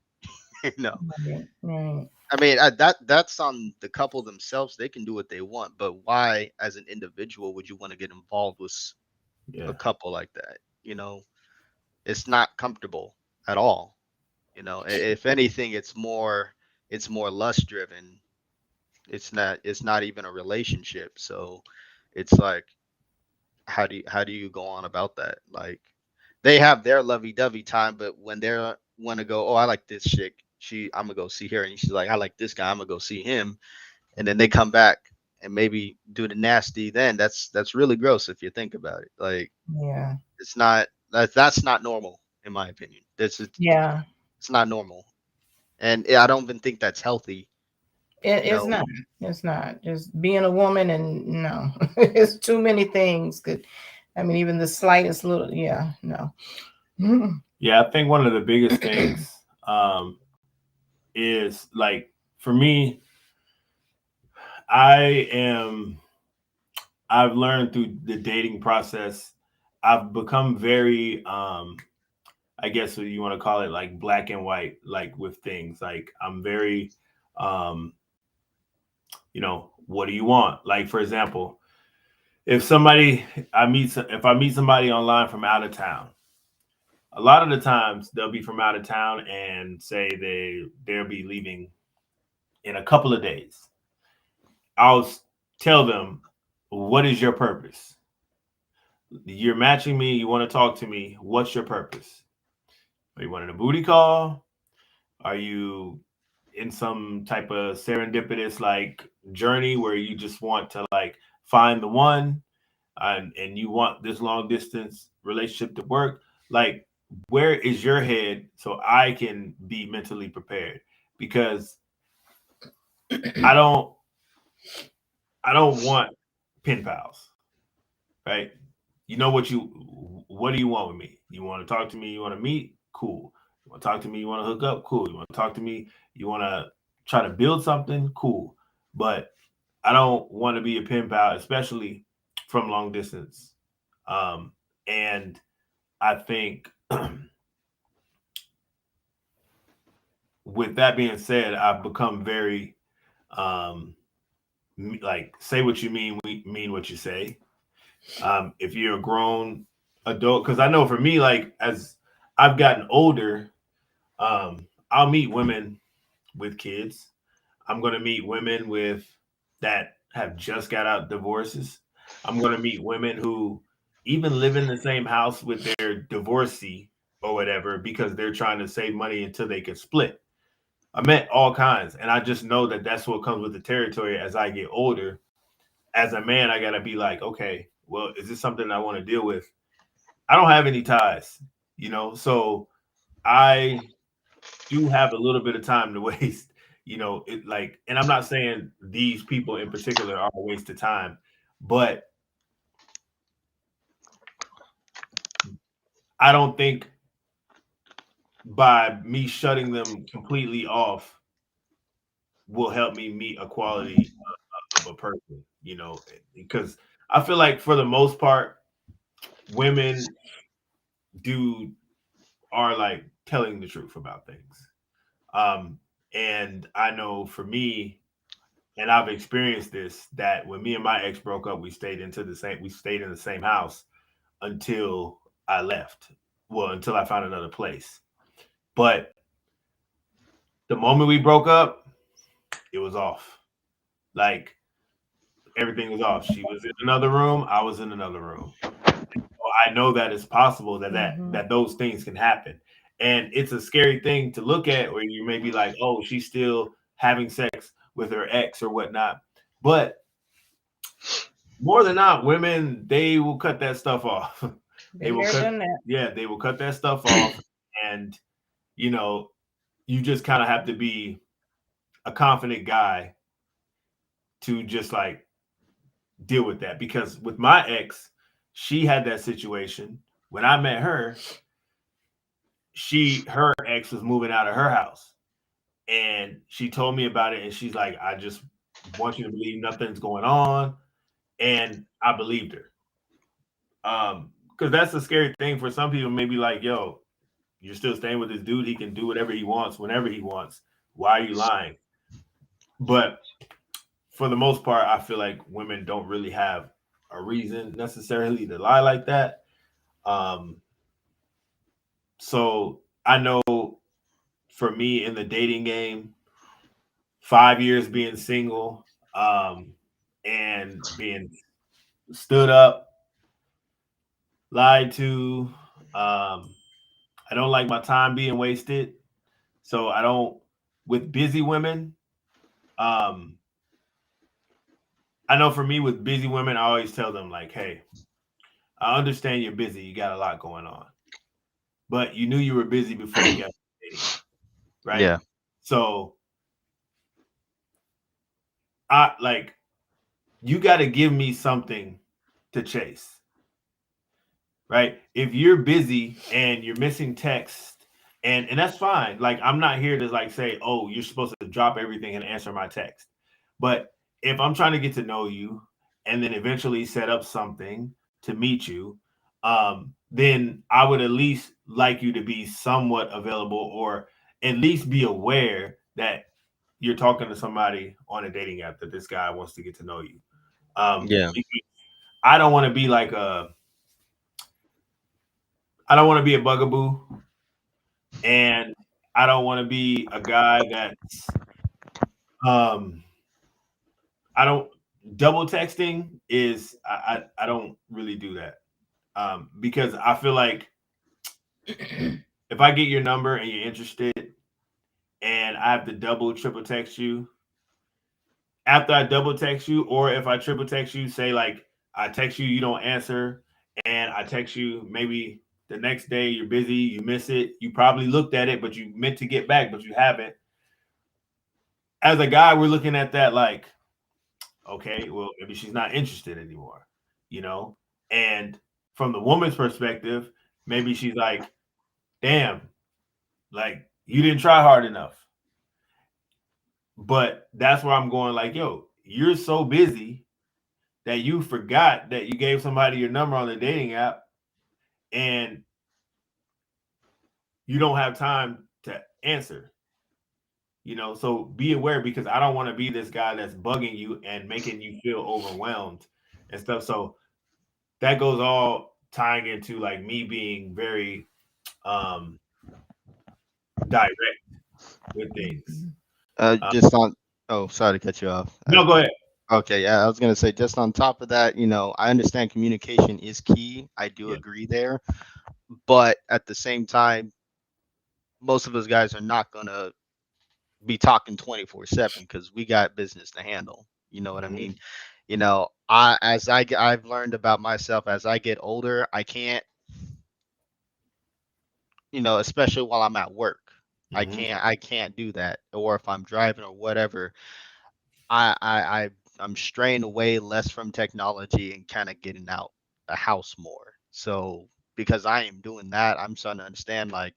you know, right, right, I mean, that's on the couple themselves. They can do what they want, but why, as an individual, would you want to get involved with a Yeah. couple like that? It's not comfortable at all. If anything, it's more lust driven. It's not even a relationship. So it's like, how do you go on about that? Like, they have their lovey-dovey time, but when they want to go, oh, I like this chick, I'm gonna go see her, and she's like, I like this guy, I'm gonna go see him, and then they come back and maybe do the nasty, then that's really gross if you think about it. Like, yeah, that's not normal, in my opinion. yeah. It's not normal, and I don't even think that's healthy. It, You it's know, not. It's not just being a woman, and no, it's too many things. Could I mean even the slightest little? Yeah, no. Yeah. I think one of the biggest things is like for me, I am I've learned through the dating process, I've become very I guess what you want to call it, like black and white, like with things. Like I'm very um, what do you want? Like for example, if somebody if I meet somebody online from out of town, a lot of the times they'll be from out of town and say they'll be leaving in a couple of days. I'll tell them, what is your purpose? You're matching me. You want to talk to me. What's your purpose? Are you wanting a booty call? Are you in some type of serendipitous like journey where you just want to like find the one and you want this long distance relationship to work? Like, where is your head so I can be mentally prepared? Because I don't I don't want pen pals, right? You know what do you want with me? You want to talk to me, you want to meet? Cool. You want to talk to me, you want to hook up? Cool. You want to talk to me, you want to try to build something? Cool. But I don't want to be a pen pal, especially from long distance. And I think with that being said, I've become very um, like say what you mean, we mean what you say. If you're a grown adult, because I know for me, like as I've gotten older, I'll meet women with kids. I'm going to meet women with that have just got out divorces. I'm going to meet women who even live in the same house with their divorcee or whatever because they're trying to save money until they can split. I met all kinds, and I just know that that's what comes with the territory as I get older. As a man, I got to be like, okay, well, is this something I want to deal with? I don't have any ties, so I do have a little bit of time to waste. It like, and I'm not saying these people in particular are a waste of time, but I don't think by me shutting them completely off will help me meet a quality of a person, because I feel like for the most part, women do are like telling the truth about things. Um, and I know for me, and I've experienced this, that when me and my ex broke up, we stayed in the same house until I left. Well, until I found another place. But the moment we broke up, it was off. Like everything was off. She was in another room, I was in another room. I know that it's possible that Mhm. those things can happen. And it's a scary thing to look at where you may be like, oh, she's still having sex with her ex or whatnot. But more than not, women, they will cut that stuff off. They Been will there, cut, done that. yeah, they will cut that stuff off. And, you know, you just kind of have to be a confident guy to just like deal with that. Because with my ex, she had that situation. When I met her, her ex was moving out of her house. And she told me about it. And she's like, I just want you to believe nothing's going on. And I believed her. Because that's a scary thing for some people. Maybe like, yo, you're still staying with this dude. He can do whatever he wants whenever he wants. Why are you lying? But for the most part, I feel like women don't really have a reason necessarily to lie like that. Um, so I know for me in the dating game, 5 years being single, and being stood up, lied to, I don't like my time being wasted. So I don't with busy women. Um, I know for me with busy women, I always tell them like, "Hey, I understand you're busy. You got a lot going on, but you knew you were busy before you got dating, right? Yeah. So I like you got to give me something to chase, right? If you're busy and you're missing text, and that's fine. Like I'm not here to like say, oh, you're supposed to drop everything and answer my text. But if I'm trying to get to know you and then eventually set up something to meet you, then I would at least like you to be somewhat available or at least be aware that you're talking to somebody on a dating app that this guy wants to get to know you. Yeah. I don't want to be like I don't want to be a bugaboo, and I don't want to be a guy that's Um, I don't double texting is I don't really do that. Because I feel like if I get your number and you're interested and I have to double triple text you after I double text you, or if I triple text you, say like I text you, you don't answer, and I text you maybe the next day you're busy, you miss it, you probably looked at it, but you meant to get back, but you haven't. As a guy, we're looking at that like, okay, well, maybe she's not interested anymore, you know? And from the woman's perspective, maybe she's like, damn, like you didn't try hard enough. But that's where I'm going, like, yo, you're so busy that you forgot that you gave somebody your number on the dating app and you don't have time to answer. So be aware because I don't want to be this guy that's bugging you and making you feel overwhelmed and stuff. So that goes all tying into like me being very um direct with things. Uh, Just on. Oh, sorry to cut you off. no, go ahead. Okay, yeah, I was gonna say just on top of that, I understand communication is key. I do Yeah. agree there, but at the same time, most of us guys are not gonna be talking 24/7 because we got business to handle. You know what I Mhm, mean? I've learned about myself as I get older, I can't, especially while I'm at work. mhm, I can't do that. Or if I'm driving or whatever, I I I I'm straying away less from technology and kind of getting out the house more. So because I am doing that, I'm starting to understand like,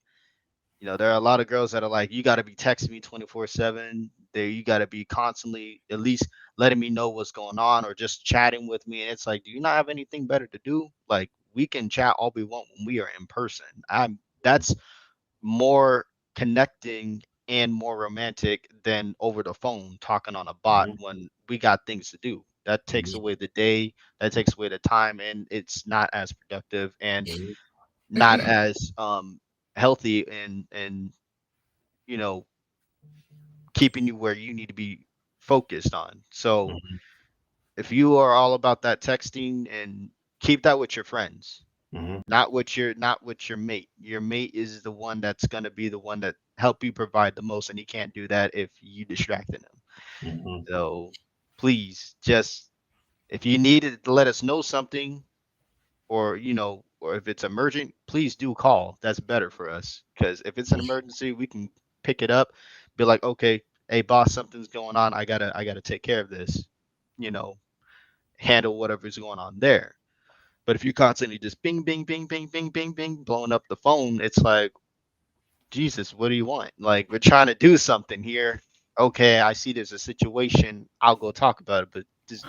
there are a lot of girls that are like, you got to be texting me 24/7. There, you got to be constantly at least letting me know what's going on or just chatting with me. And it's like, do you not have anything better to do? Like, we can chat all we want when we are in person. That's more connecting and more romantic than over the phone talking on a bot mhm, when we got things to do. That takes mhm, away the day, that takes away the time, and it's not as productive and mhm, not as healthy and you know keeping you where you need to be focused on. So mhm, if you are all about that texting and keep that with your friends, mhm, not with your mate. Your mate is the one that's gonna be the one that help you provide the most, and he can't do that if you distracted him. mhm, So please, just if you needed to let us know something, or if it's emergent, please do call. That's better for us because if it's an emergency, we can pick it up, be like, okay, hey boss, something's going on. I gotta take care of this. You know, handle whatever's going on there. But if you constantly just bing, bing, bing, bing, bing, bing, bing, blowing up the phone, it's like, Jesus, what do you want? Like, we're trying to do something here. Okay, I see there's a situation. I'll go talk about it, but just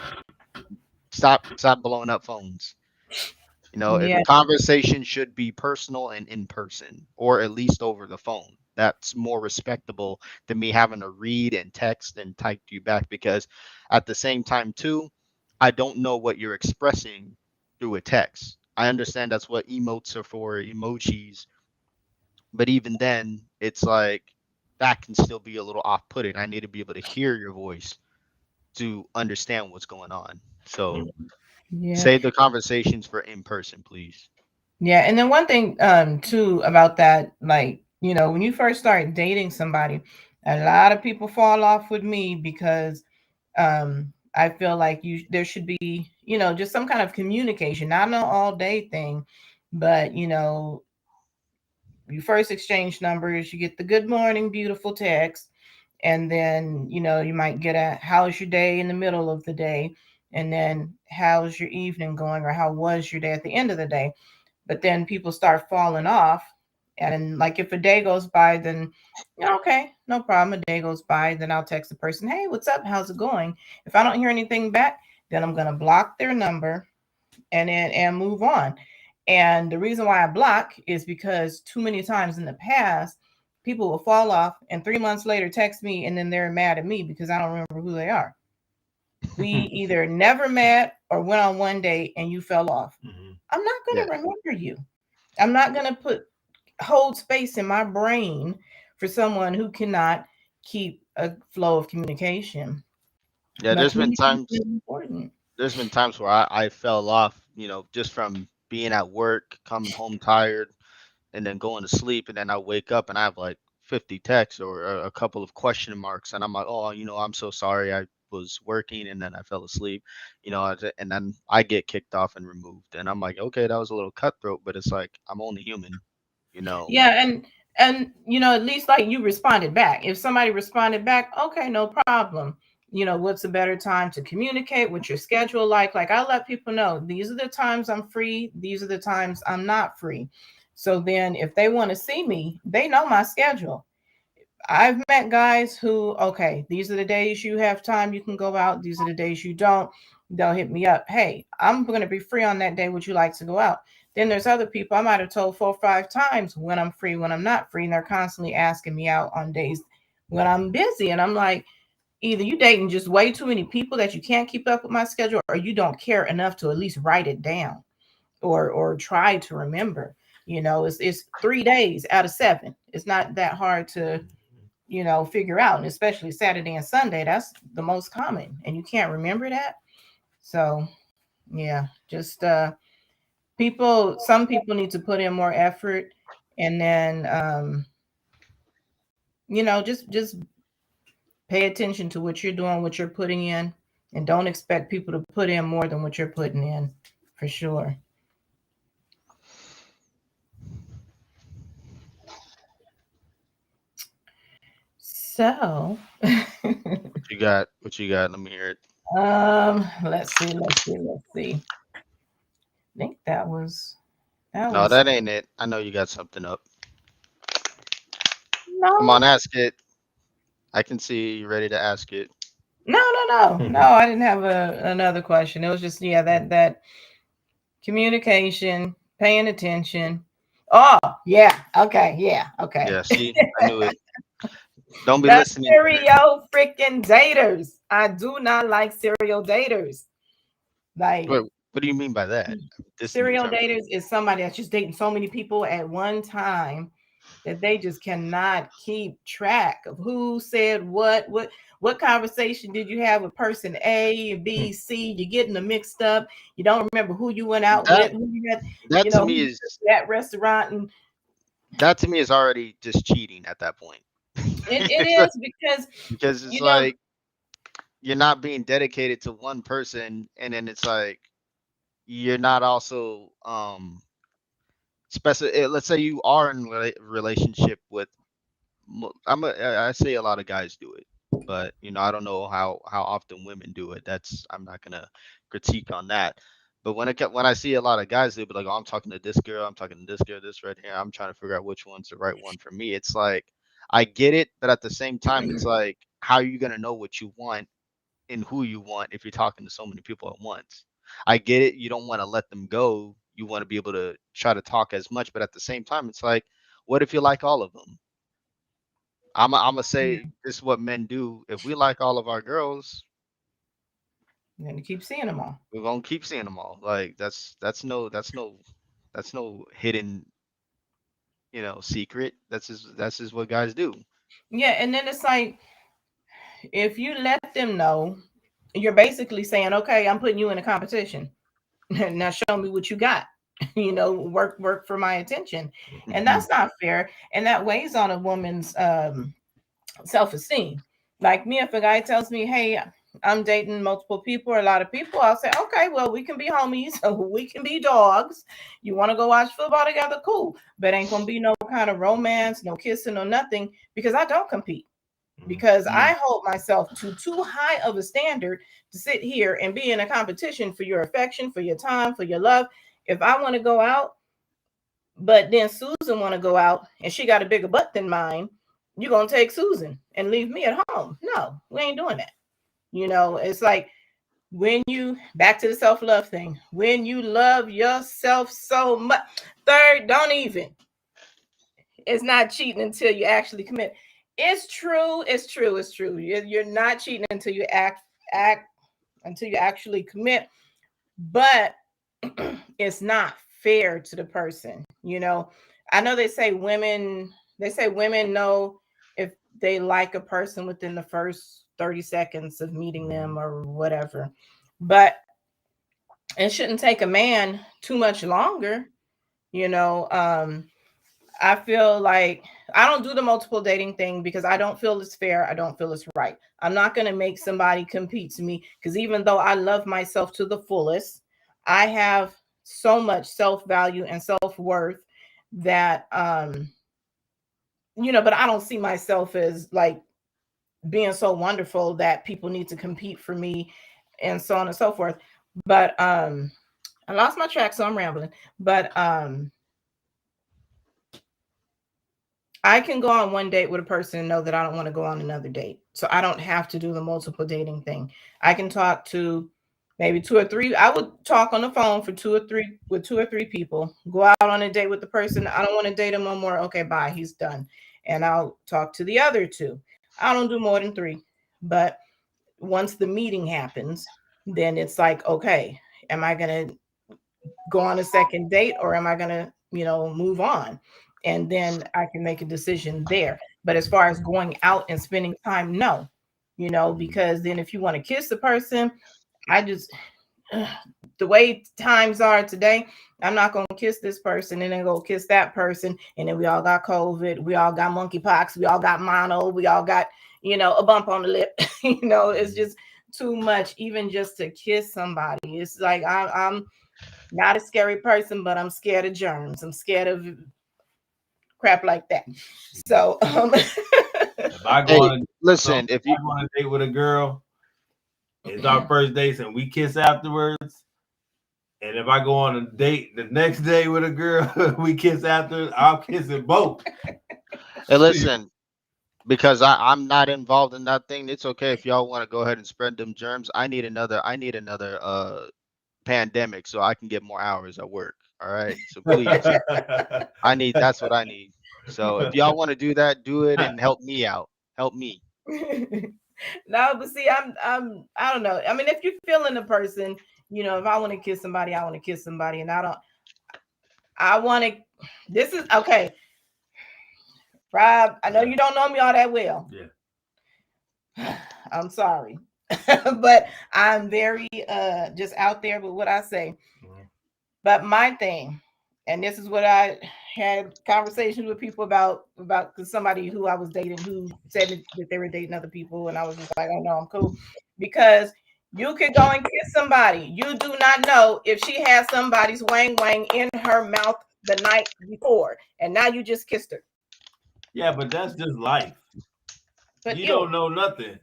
stop blowing up phones. If a Yeah, conversation should be personal and in person, or at least over the phone. That's more respectable than me having to read and text and type you back because at the same time too, I don't know what you're expressing through a text. I understand that's what emotes are for, emojis, but even then, it's like that can still be a little off-putting. I need to be able to hear your voice to understand what's going on. So mhm, yeah. save the conversations for in person, please. Yeah, and then one thing too about that, like, when you first start dating somebody, a lot of people fall off with me because I feel like there should be, just some kind of communication, not an all day thing, but you first exchange numbers, you get the good morning, beautiful text, and then, you might get a how's your day in the middle of the day, and then how's your evening going, or how was your day at the end of the day. But then people start falling off. And like if a day goes by, then okay, no problem. A day goes by, then I'll text the person, hey, what's up? How's it going? If I don't hear anything back, then I'm gonna block their number and move on. And the reason why I block is because too many times in the past, people will fall off and 3 months later text me and then they're mad at me because I don't remember who they are. We either never met or went on one date and you fell off. mhm, I'm not Yeah. going to remember you. I'm not going to hold space in my brain for someone who cannot keep a flow of communication. Yeah, But communication is important. there's been times where I fell off, just from being at work, coming home tired, and then going to sleep, and then I wake up and I have like 50 texts or a couple of question marks, and I'm like, oh, I'm so sorry, I was working and then I fell asleep, and then I get kicked off and removed, and I'm like, okay, that was a little cutthroat, but it's like I'm only human, you know. Yeah, and at least like you responded back. If somebody responded back, okay, no problem. What's a better time to communicate? What's your schedule like? Like I let people know these are the times I'm free, these are the times I'm not free. So then if they want to see me, they know my schedule. I've met guys who, okay, these are the days you have time, you can go out. These are the days you don't. They'll hit me up. Hey, I'm going to be free on that day. Would you like to go out? Then there's other people I might have told 4 or 5 times when I'm free, when I'm not free. And they're constantly asking me out on days when I'm busy. And I'm like, either you dating just way too many people that you can't keep up with my schedule, or you don't care enough to at least write it down or try to remember. It's 3 days out of 7. It's not that hard to figure out. And especially Saturday and Sunday, that's the most common. And you can't remember that. So yeah, just some people need to put in more effort, and then just pay attention to what you're doing, what you're putting in, and don't expect people to put in more than what you're putting in, for sure. So What you got? Let me hear it. let's see. I think that No, was that ain't it. I know you got something up. Come no. on, ask it. I can see you ready to ask it. No, no, no, no. I didn't have another question. It was just, yeah, that communication, paying attention. Oh, yeah. Okay, yeah, okay. Yeah, see, I knew it. Don't be The listening to it. serial freaking daters. I do not like serial daters. Like, What do you mean by that? This new serial term for me. daters is somebody that's just dating so many people at one time that they just cannot keep track of who said what conversation did you have with person A, B, C. You're getting them mixed up. You don't remember who you went out That with, who you had, that to who me you is took to that restaurant. And that to me is already just cheating at that point. it It's like- is because because it's you know like you're not being dedicated to one person, and then it's like you're not also special. Let's say you are in relationship with. I say a lot of guys do it, but I don't know how often women do it. I'm not gonna critique on that. But when I see a lot of guys, they'll be like, "Oh, I'm talking to this girl. I'm talking to this girl. This right here. I'm trying to figure out which one's the right one for me." It's like I get it, but at the same time, it's like how are you gonna know what you want and who you want if you're talking to so many people at once? I get it. You don't want to let them go. You want to be able to try to talk as much, but at the same time, it's like, what if you like all of them? I'm gonna yeah, say this is what men do. If we like all of our girls, you're gonna keep seeing them all. we're gonna keep seeing them all. Like that's no hidden secret. That's just what guys do. Yeah, and then it's like if you let them know, you're basically saying, okay, I'm putting you in a competition. Now show me what you got. Work for my attention. And Hmm. that's not fair. And that weighs on a woman's self-esteem. Like me, if a guy tells me, hey, I'm dating multiple people or a lot of people, I'll say, okay, well, we can be homies, we can be dogs. You want to go watch football together, cool. But ain't gonna be no kind of romance, no kissing, no nothing, because I don't compete. Because Mm. I hold myself to too high of a standard to sit here and be in a competition for your affection, for your time, for your love. If I want to go out, but then Susan want to go out and she got a bigger butt than mine, you gonna take Susan and leave me at home? No, we ain't doing that. It's like when you back to the self-love thing, when you love yourself so much. Third, don't even. It's not cheating until you actually commit. It's true. It's true. It's true. You're not cheating until you act until you actually commit. But it's not fair to the person. I know they say women know if they like a person within the first 30 seconds of meeting them or whatever. But it shouldn't take a man too much longer, you know. I feel like I don't do the multiple dating thing because I don't feel it's fair. I don't feel it's right. I'm not going to make somebody compete to me because even though I love myself to the fullest, I have so much self-value and self-worth that but I don't see myself as like being so wonderful that people need to compete for me and so on and so forth. But I lost my track, so I'm rambling. But I can go on one date with a person and know that I don't want to go on another date. So I don't have to do the multiple dating thing. I can talk to maybe two or three. I would talk on the phone for two or three people, go out on a date with the person. I don't want to date him no more. Okay, bye. He's done. And I'll talk to the other two. I don't do more than three. But once the meeting happens, then it's like, okay, am I going to go on a second date or am I going to, move on? And then I can make a decision there. But as far as going out and spending time, no, because then if you want to kiss the person, I just, the way times are today, I'm not going to kiss this person and then go kiss that person. And then we all got COVID. We all got monkeypox. We all got mono. We all got, a bump on the lip. It's just too much, even just to kiss somebody. It's like I'm not a scary person, but I'm scared of germs. I'm scared of crap like that. So, If I go Hey, on a listen, if you date with a girl, it's our first date and we kiss afterwards. And if I go on a date the next day with a girl, we kiss after, I'll kiss it both. hey, listen, because I'm not involved in that thing. It's okay if y'all want to go ahead and spread them germs. I need another pandemic so I can get more hours at work. All right. So please, that's what I need. So if y'all want to do that, do it and help me out. Help me. no, but see, I don't know. I mean, if you're feeling a person, if I want to kiss somebody, I want to kiss somebody, and I want to. This is okay, Rob. I know you don't know me all that well. Yeah. I'm sorry, but I'm very just out there with what I say. But my thing, and this is what I had conversations with people about cause somebody who I was dating who said that they were dating other people, and I was just like, oh no, I'm cool, because you could go and kiss somebody. You do not know if she had somebody's wang wang in her mouth the night before, and now you just kissed her. Yeah, but that's just life. But You ew. don't know nothing.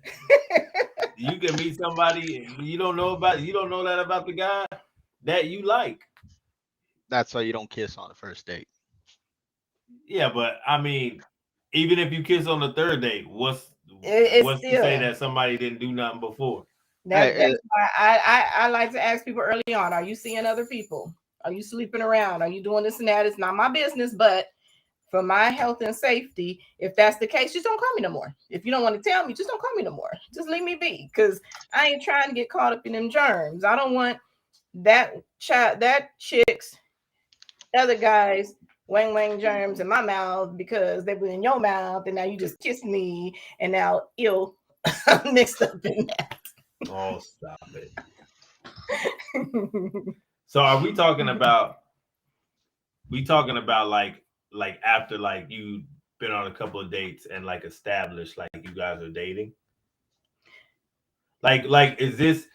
You can meet somebody you don't know about. You don't know that about the guy that you like. That's why you don't kiss on the first date. Yeah, but I mean, even if you kiss on the third date, It's what's to say still that somebody didn't do nothing before? Hey, that's why I like to ask people early on, are you seeing other people? Are you sleeping around? Are you doing this and that? It's not my business, but for my health and safety, if that's the case, just don't call me no more. If you don't want to tell me, just don't call me no more. Just leave me be, because I ain't trying to get caught up in them germs. I don't want that chick's other guys wang wang germs in my mouth because they were in your mouth, and now you just kissed me, and now ill mixed up in that. Oh, stop it. So are we talking about like after like you been on a couple of dates and like established like you guys are dating? Like is this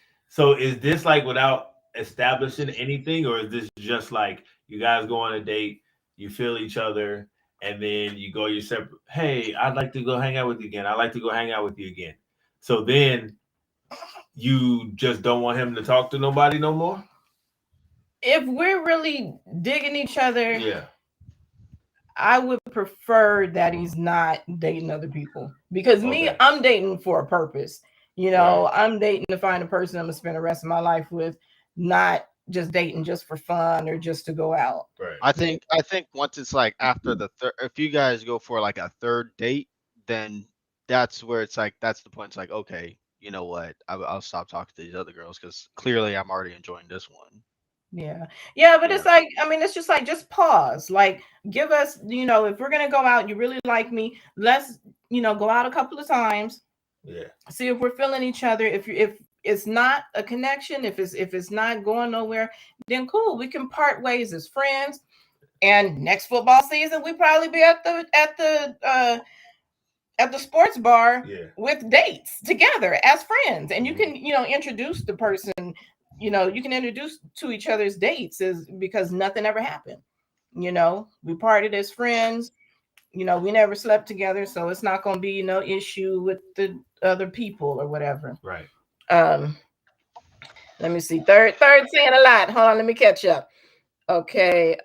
like without establishing anything, or is this just like you guys go on a date, you feel each other, and then you go your separate, hey, I'd like to go hang out with you again. I'd like to go hang out with you again. So then you just don't want him to talk to nobody no more? If we're really digging each other, Yeah. I would prefer that he's not dating other people, because me, Okay. I'm dating for a purpose. Right. I'm dating to find a person I'm gonna spend the rest of my life with, not just dating just for fun or just to go out. Right. I think once it's like after the third, if you guys go for like a third date, then that's where it's like that's the point. It's like, okay, you know what? I'll stop talking to these other girls because clearly I'm already enjoying this one. Yeah. Yeah, but Yeah. it's like, I mean, it's just like, just pause. Like, give us, if we're gonna go out, you really like me, let's go out a couple of times, Yeah. see if we're feeling each other. If it's not a connection, if it's not going nowhere, then cool, we can part ways as friends. And next football season, we probably be at the sports bar Yeah. with dates together as friends, and you Mhm. can introduce the person. You can introduce to each other's dates, is because nothing ever happened. We parted as friends. We never slept together, so it's not going to be no issue with the other people or whatever. Right. um Let me see. Third saying a lot. Hold on, let me catch up. Okay.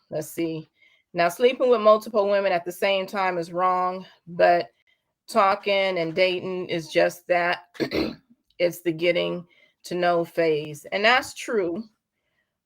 Let's see. Now, sleeping with multiple women at the same time is wrong, but talking and dating is just that. It's the getting to know phase, and that's true.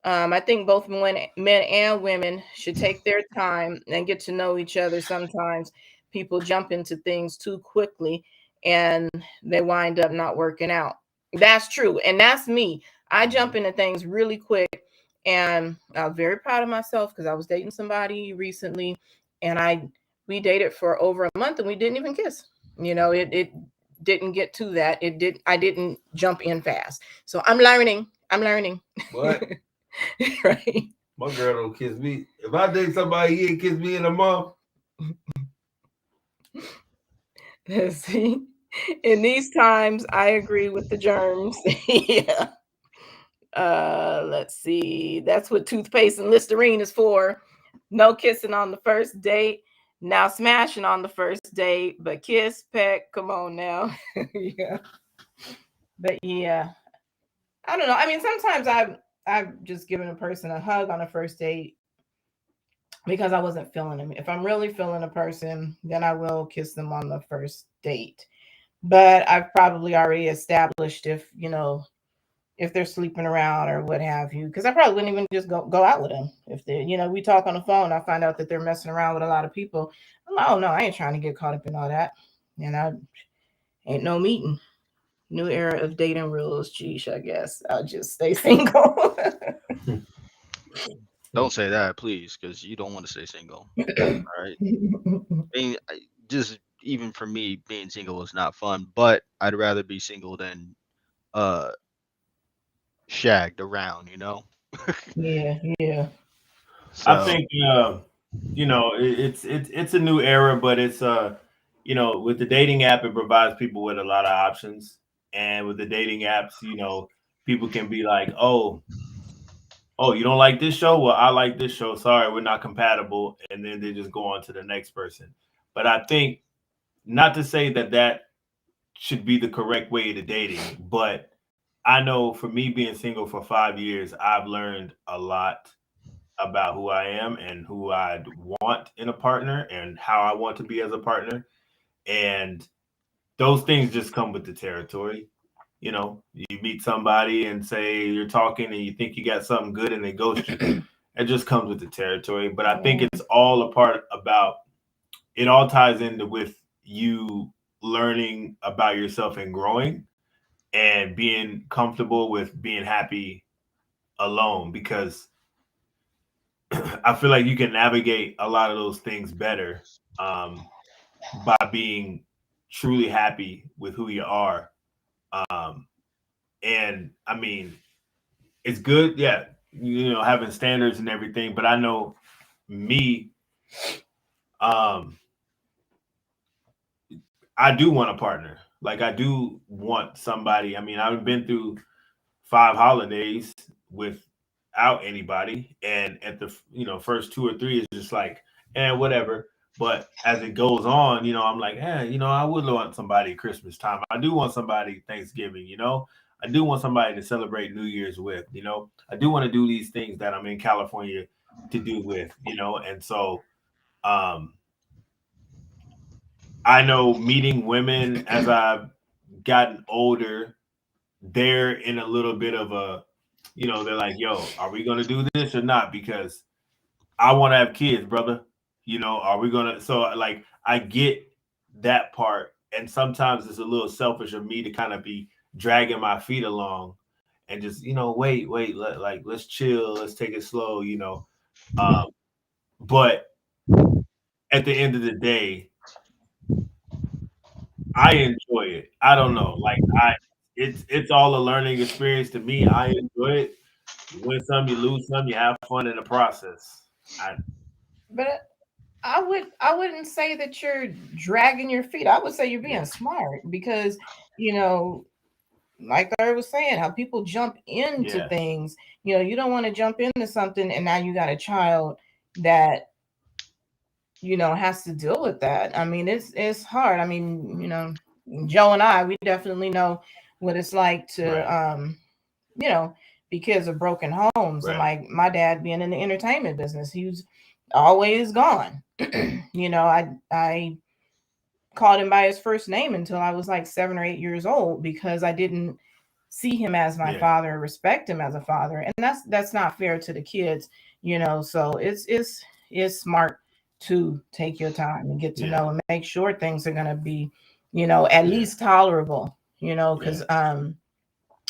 I think both men and women should take their time and get to know each other. Sometimes people jump into things too quickly and they wind up not working out. That's true. And that's me. I jump Mhm. into things really quick. And I was very proud of myself because I was dating somebody recently, and we dated for over a month and we didn't even kiss. It didn't get to that. I didn't jump in fast. So I'm learning. I'm learning. But Right. my girl don't kiss me. If I date somebody, he ain't kiss me in a month. Let's see. In these times, I agree with the germs. Yeah. Let's see. That's what toothpaste and Listerine is for. No kissing on the first date. Now smashing on the first date, but kiss, peck. Come on now. Yeah. But yeah, I don't know. I mean, sometimes I've just given a person a hug on a first date because I wasn't feeling them. If I'm really feeling a person, then I will kiss them on the first date. But I've probably already established if they're sleeping around or what have you, because I probably wouldn't even just go out with them if they we talk on the phone. I find out that they're messing around with a lot of people. I'm like, oh no, I ain't trying to get caught up in all that. I ain't no meeting. New era of dating rules. Geesh, I guess I'll just stay single. Don't say that, please, because you don't want to stay single. All right. Just even for me, being single is not fun. But I'd rather be single than uh shagged around. Yeah, yeah. I So think it's a new era, but it's with the dating app, it provides people with a lot of options, and with the dating apps, people can be like, oh, you don't like this show? Well, I like this show. Sorry, we're not compatible, and then they just go on to the next person. But I think not to say that should be the correct way to dating, but I know for me being single for 5 years, I've learned a lot about who I am and who I'd want in a partner and how I want to be as a partner. And those things just come with the territory. You meet somebody and say you're talking and you think you got something good and they ghost you. It just comes with the territory. But I think it's all a part about it all ties into with you learning about yourself and growing and being comfortable with being happy alone because I feel like you can navigate a lot of those things better by being truly happy with who you are. Um, and I mean, it's good, yeah, having standards and everything. But I know me, um, I do want a partner. Like I do want somebody. I mean, I've been through 5 holidays without anybody, and at the first 2 or 3 is just like, whatever. But as it goes on, I'm like, I would want somebody Christmas time. I do want somebody Thanksgiving. I do want somebody to celebrate New Year's with. I do want to do these things that I'm in California to do with. And so um, I know meeting women as I've gotten older, they're in a little bit of a, they're like, yo, are we going to do this or not? Because I want to have kids, brother. Are we going to? So, like, I get that part. And sometimes it's a little selfish of me to kind of be dragging my feet along and just, wait, let's chill. Let's take it slow. But at the end of the day, I enjoy it. I don't know, like it's all a learning experience to me. I enjoy it. You win some, you lose some, you have fun in the process. I But I wouldn't say that you're dragging your feet. I would say you're being yeah, smart because you know, like I was saying, how people jump into yeah, things. You know, you don't want to jump into something and now you got a child that has to deal with that. I mean, it's hard. I mean, Joe and I, we definitely know what it's like to right, you know, be kids of broken homes. And right, like my dad being in the entertainment business, he was always gone. I called him by his first name until I was like 7 or 8 years old because I didn't see him as my yeah, father, respect him as a father, and that's not fair to the kids. So it's smart to take your time and get to yeah, know and make sure things are gonna be, at yeah, least tolerable. yeah, Because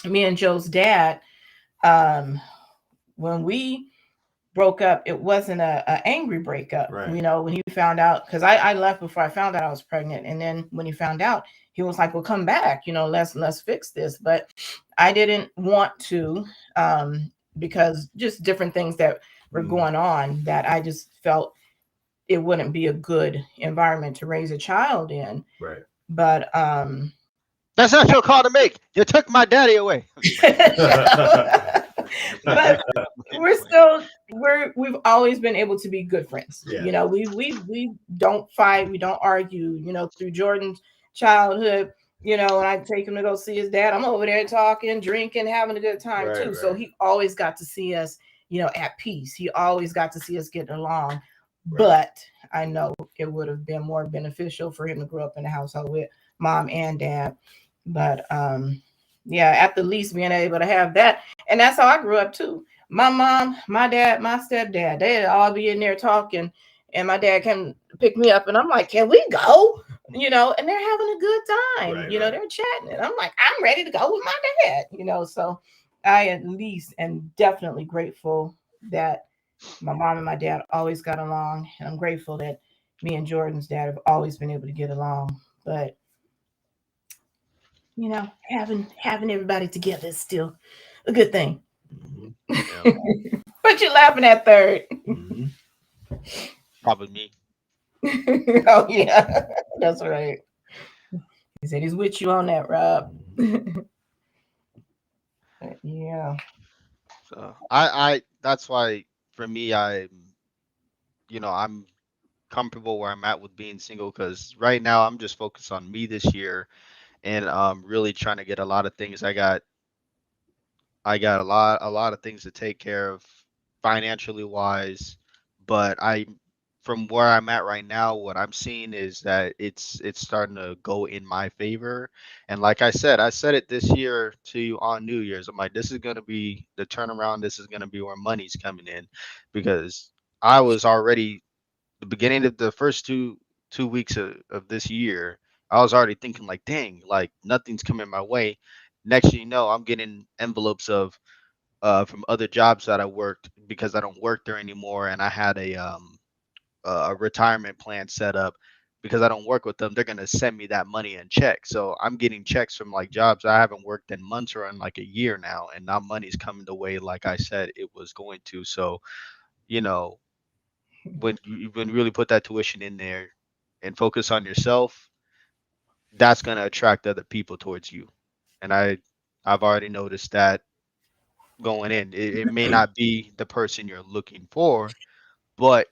me and Joe's dad, um, when we broke up, it wasn't a angry breakup. right, When he found out, because I left before I found out I was pregnant, and then when he found out, he was like, "Well, come back. Let's fix this." But I didn't want to, because just different things that were mm, going on that I just felt it wouldn't be a good environment to raise a child in. right. But That's not your call to make. You took my daddy away. I'm just playing. but we're still we've always been able to be good friends. Yeah, We don't fight, we don't argue. Through Jordan's childhood, when I take him to go see his dad, I'm over there talking, drinking, having a good time right, too. So right, he always got to see us, at peace. He always got to see us getting along. right. But I know it would have been more beneficial for him to grow up in a household with mom and dad. But yeah, at the least being able to have that. And that's how I grew up too. My mom, my dad, my stepdad, they'd all be in there talking, and my dad came pick me up, and I'm like, "Can we go?" And they're having a good time. Right, right. They're chatting, and I'm like, "I'm ready to go with my dad." So I at least am definitely grateful that my mom and my dad always got along, and I'm grateful that me and Jordan's dad have always been able to get along. But having everybody together is still a good thing. Hmm. Yeah, But you're laughing at third. Hmm. probably me. Oh yeah, that's right. He said he's with you on that, Rob. Hmm. Yeah. So I that's why for me I'm comfortable where I'm at with being single because right now I'm just focused on me this year and really trying to get a lot of things. I got a lot of things to take care of financially wise, but I from where I'm at right now, what I'm seeing is that it's starting to go in my favor. And like I said it this year to you on New Year's. I'm like, this is gonna be the turnaround. This is gonna be where money's coming in, because I was already the beginning of the first two weeks of this year. I was already thinking like, dang, like nothing's coming my way. Next thing you know, I'm getting envelopes of from other jobs that I worked because I don't work there anymore, and I had a retirement plan set up because I don't work with them. They're gonna send me that money in check, so I'm getting checks from like jobs I haven't worked in months or in like a year now, and now money's coming the way like I said it was going to. So you know when you really put that tuition in there and focus on yourself, that's gonna attract other people towards you, and I've already noticed that going in. It may not be the person you're looking for, but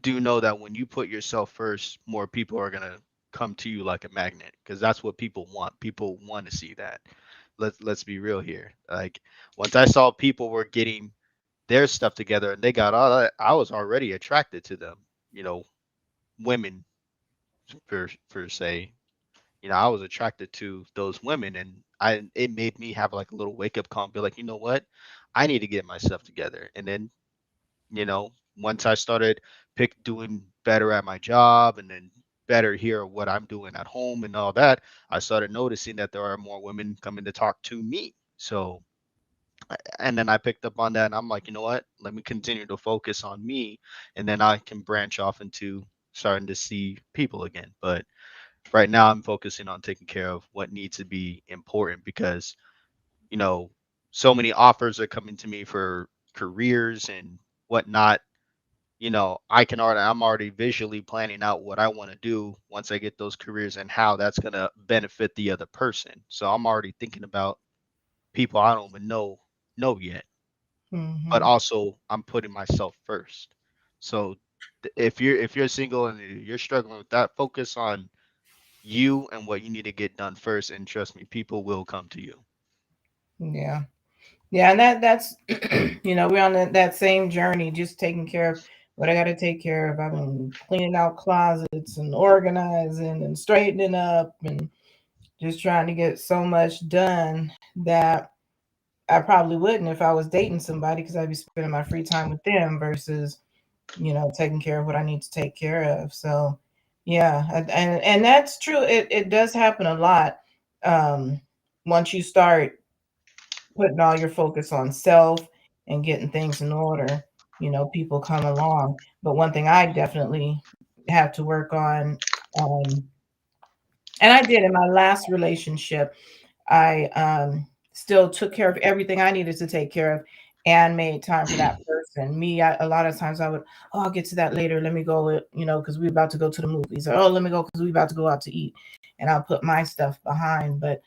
do know that when you put yourself first, more people are gonna come to you like a magnet because that's what people want. People want to see that. Let's be real here. Like once I saw people were getting their stuff together and they got all that, I was already attracted to them. You know, women per se. I was attracted to those women, and it made me have like a little wake up call and be like, you know what, I need to get myself together. And then once I started pick doing better at my job and then better here what I'm doing at home and all that, I started noticing that there are more women coming to talk to me. So and then I picked up on that and I'm like, you know what? Let me continue to focus on me and then I can branch off into starting to see people again. But Right now, I'm focusing on taking care of what needs to be important because, you know, so many offers are coming to me for careers and whatnot. I'm already visually planning out what I want to do once I get those careers and how that's going to benefit the other person. So I'm already thinking about people I don't even know yet, but Hmm. also I'm putting myself first. So if you're single and you're struggling with that, focus on you and what you need to get done first, and trust me, people will come to you. Yeah. Yeah, and that's we're on that same journey, just taking care of what I got to take care of. I've been cleaning out closets and organizing and straightening up and just trying to get so much done that I probably wouldn't if I was dating somebody because I'd be spending my free time with them versus taking care of what I need to take care of. So, yeah, and that's true. It does happen a lot. Um, Once you start putting all your focus on self and getting things in order, people come along. But one thing I definitely have to work on, um, and I did in my last relationship, I still took care of everything I needed to take care of and made time for that person. Me, a lot of times I would, oh, I'll get to that later. Let me go, because we're about to go to the movies, or oh, let me go because we're about to go out to eat, and I'll put my stuff behind. But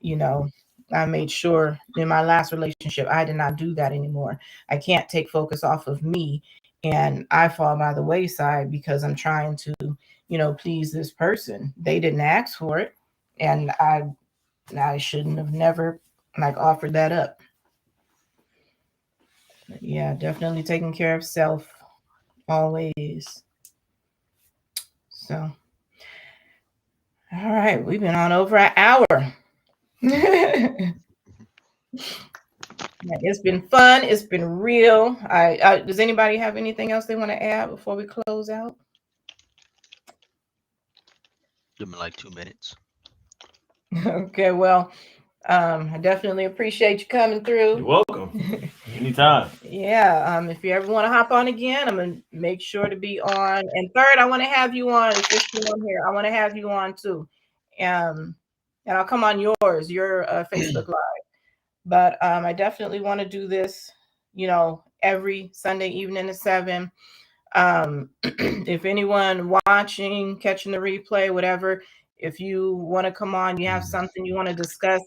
you know, I made sure in my last relationship, I did not do that anymore. I can't take focus off of me and I fall by the wayside because I'm trying to, please this person. They didn't ask for it. And I shouldn't have never like offered that up. But yeah, definitely taking care of self always. So, all right, we've been on over an hour. Yeah, it's been fun. It's been real. Does anybody have anything else they want to add before we close out? Give me like 2 minutes. Okay, well, I definitely appreciate you coming through. You're welcome. Anytime. Yeah, if you ever want to hop on again, I'm gonna make sure to be on. And third, I want to have you on. If you're still on here, I want to have you on too. Um, and I'll come on your Facebook Live. But I definitely want to do this, every Sunday evening at 7. If anyone watching, catching the replay, whatever, if you want to come on, you have something you want to discuss.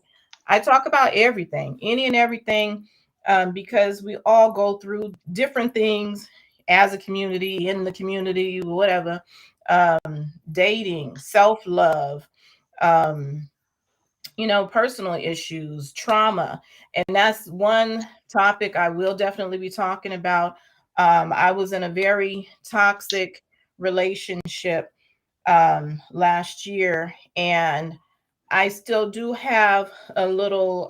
I talk about everything, any and everything, because we all go through different things as a community, in the community, whatever. Dating, self love, um, personal issues, trauma. And that's one topic I will definitely be talking about. I was in a very toxic relationship last year, and I still do have a little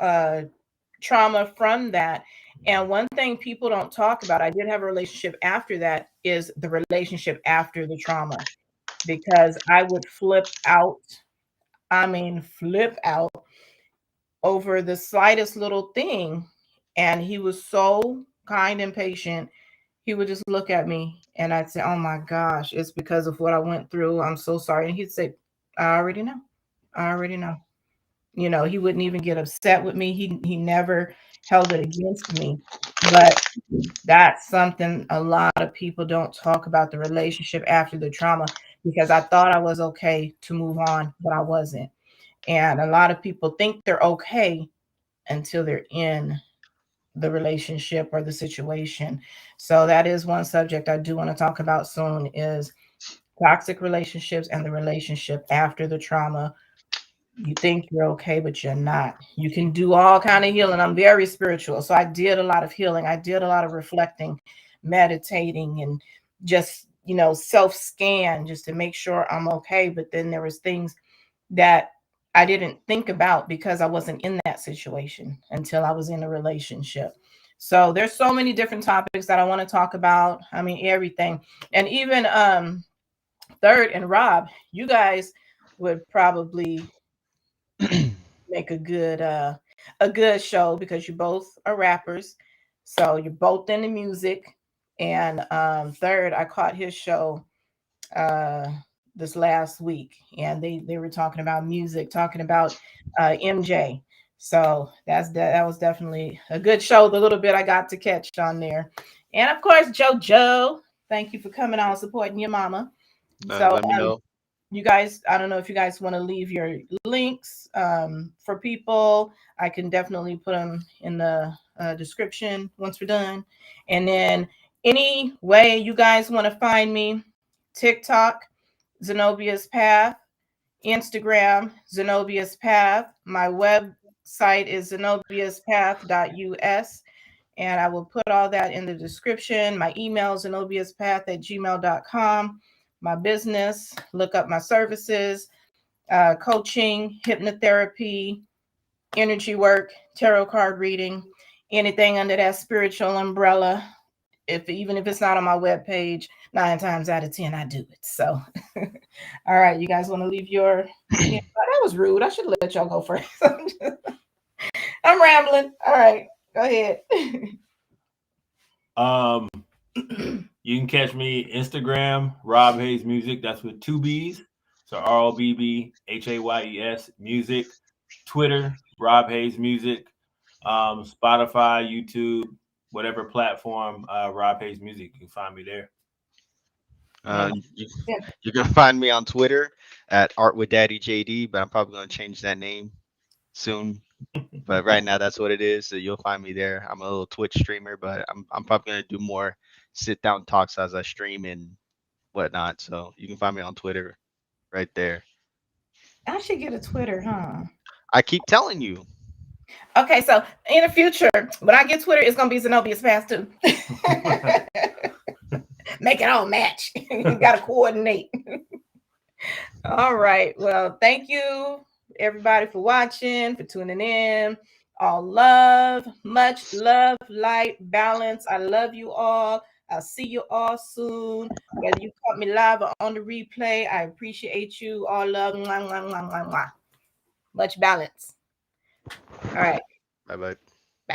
trauma from that. And one thing people don't talk about, I did have a relationship after that, is the relationship after the trauma, because I would flip out. I mean, flip out over the slightest little thing. And he was so kind and patient. He would just look at me and I'd say, oh my gosh, it's because of what I went through. I'm so sorry. And he'd say, I already know. I already know. He wouldn't even get upset with me. He never held it against me. But that's something a lot of people don't talk about, the relationship after the trauma, because I thought I was okay to move on, but I wasn't. And a lot of people think they're okay until they're in the relationship or the situation. So that is one subject I do want to talk about soon, is toxic relationships and the relationship after the trauma. You think you're okay, but you're not. You can do all kind of healing. I'm very spiritual, so I did a lot of healing. I did a lot of reflecting, meditating, and just self scan just to make sure I'm okay. But then there was things that I didn't think about because I wasn't in that situation until I was in a relationship. So there's so many different topics that I want to talk about. I mean, everything. And even third and Rob, you guys would probably make a good show because you both are rappers. So you're both in the music. And third, I caught his show uh this last week, and they were talking about music, talking about MJ. So that was definitely a good show. The little bit I got to catch on there, and of course JoJo. Thank you for coming on supporting your mama. So Let me know. you guys, I don't know if you guys want to leave your links for people. I can definitely put them in the description once we're done. And then any way you guys want to find me, TikTok, Zenobia's Path, Instagram, Zenobia's Path. My website is zenobiaspath.us. And I will put all that in the description. My email, zenobiaspath@gmail.com. My business, look up my services, coaching, hypnotherapy, energy work, tarot card reading, anything under that spiritual umbrella. If even if it's not on my webpage, 9 times out of 10 I do it. So all right, you guys want to leave your that was rude. I should let y'all go first. I'm rambling. All right, go ahead. You can catch me Instagram, Rob Hayes Music. That's with two B's. So ROBBHAYES Music. Twitter, Rob Hayes Music. Spotify, YouTube, whatever platform, Rob Hayes Music. You can find me there. And You, you can find me on Twitter at Art with Daddy JD, but I'm probably gonna change that name soon. But right now, that's what it is. So you'll find me there. I'm a little Twitch streamer, but I'm probably gonna do more sit down talks as I stream and whatnot. So you can find me on Twitter right there. I should get a Twitter, huh? I keep telling you. Okay, so in the future, when I get Twitter, it's gonna be Zenobia's Pass too. Make it all match. You gotta coordinate. All right. Well, thank you everybody for watching, for tuning in. All love, much love, light, balance. I love you all. I'll see you all soon. Whether you caught me live or on the replay, I appreciate you. All love. Mwah, mwah, mwah, mwah, mwah. Much balance. All right. Bye bye.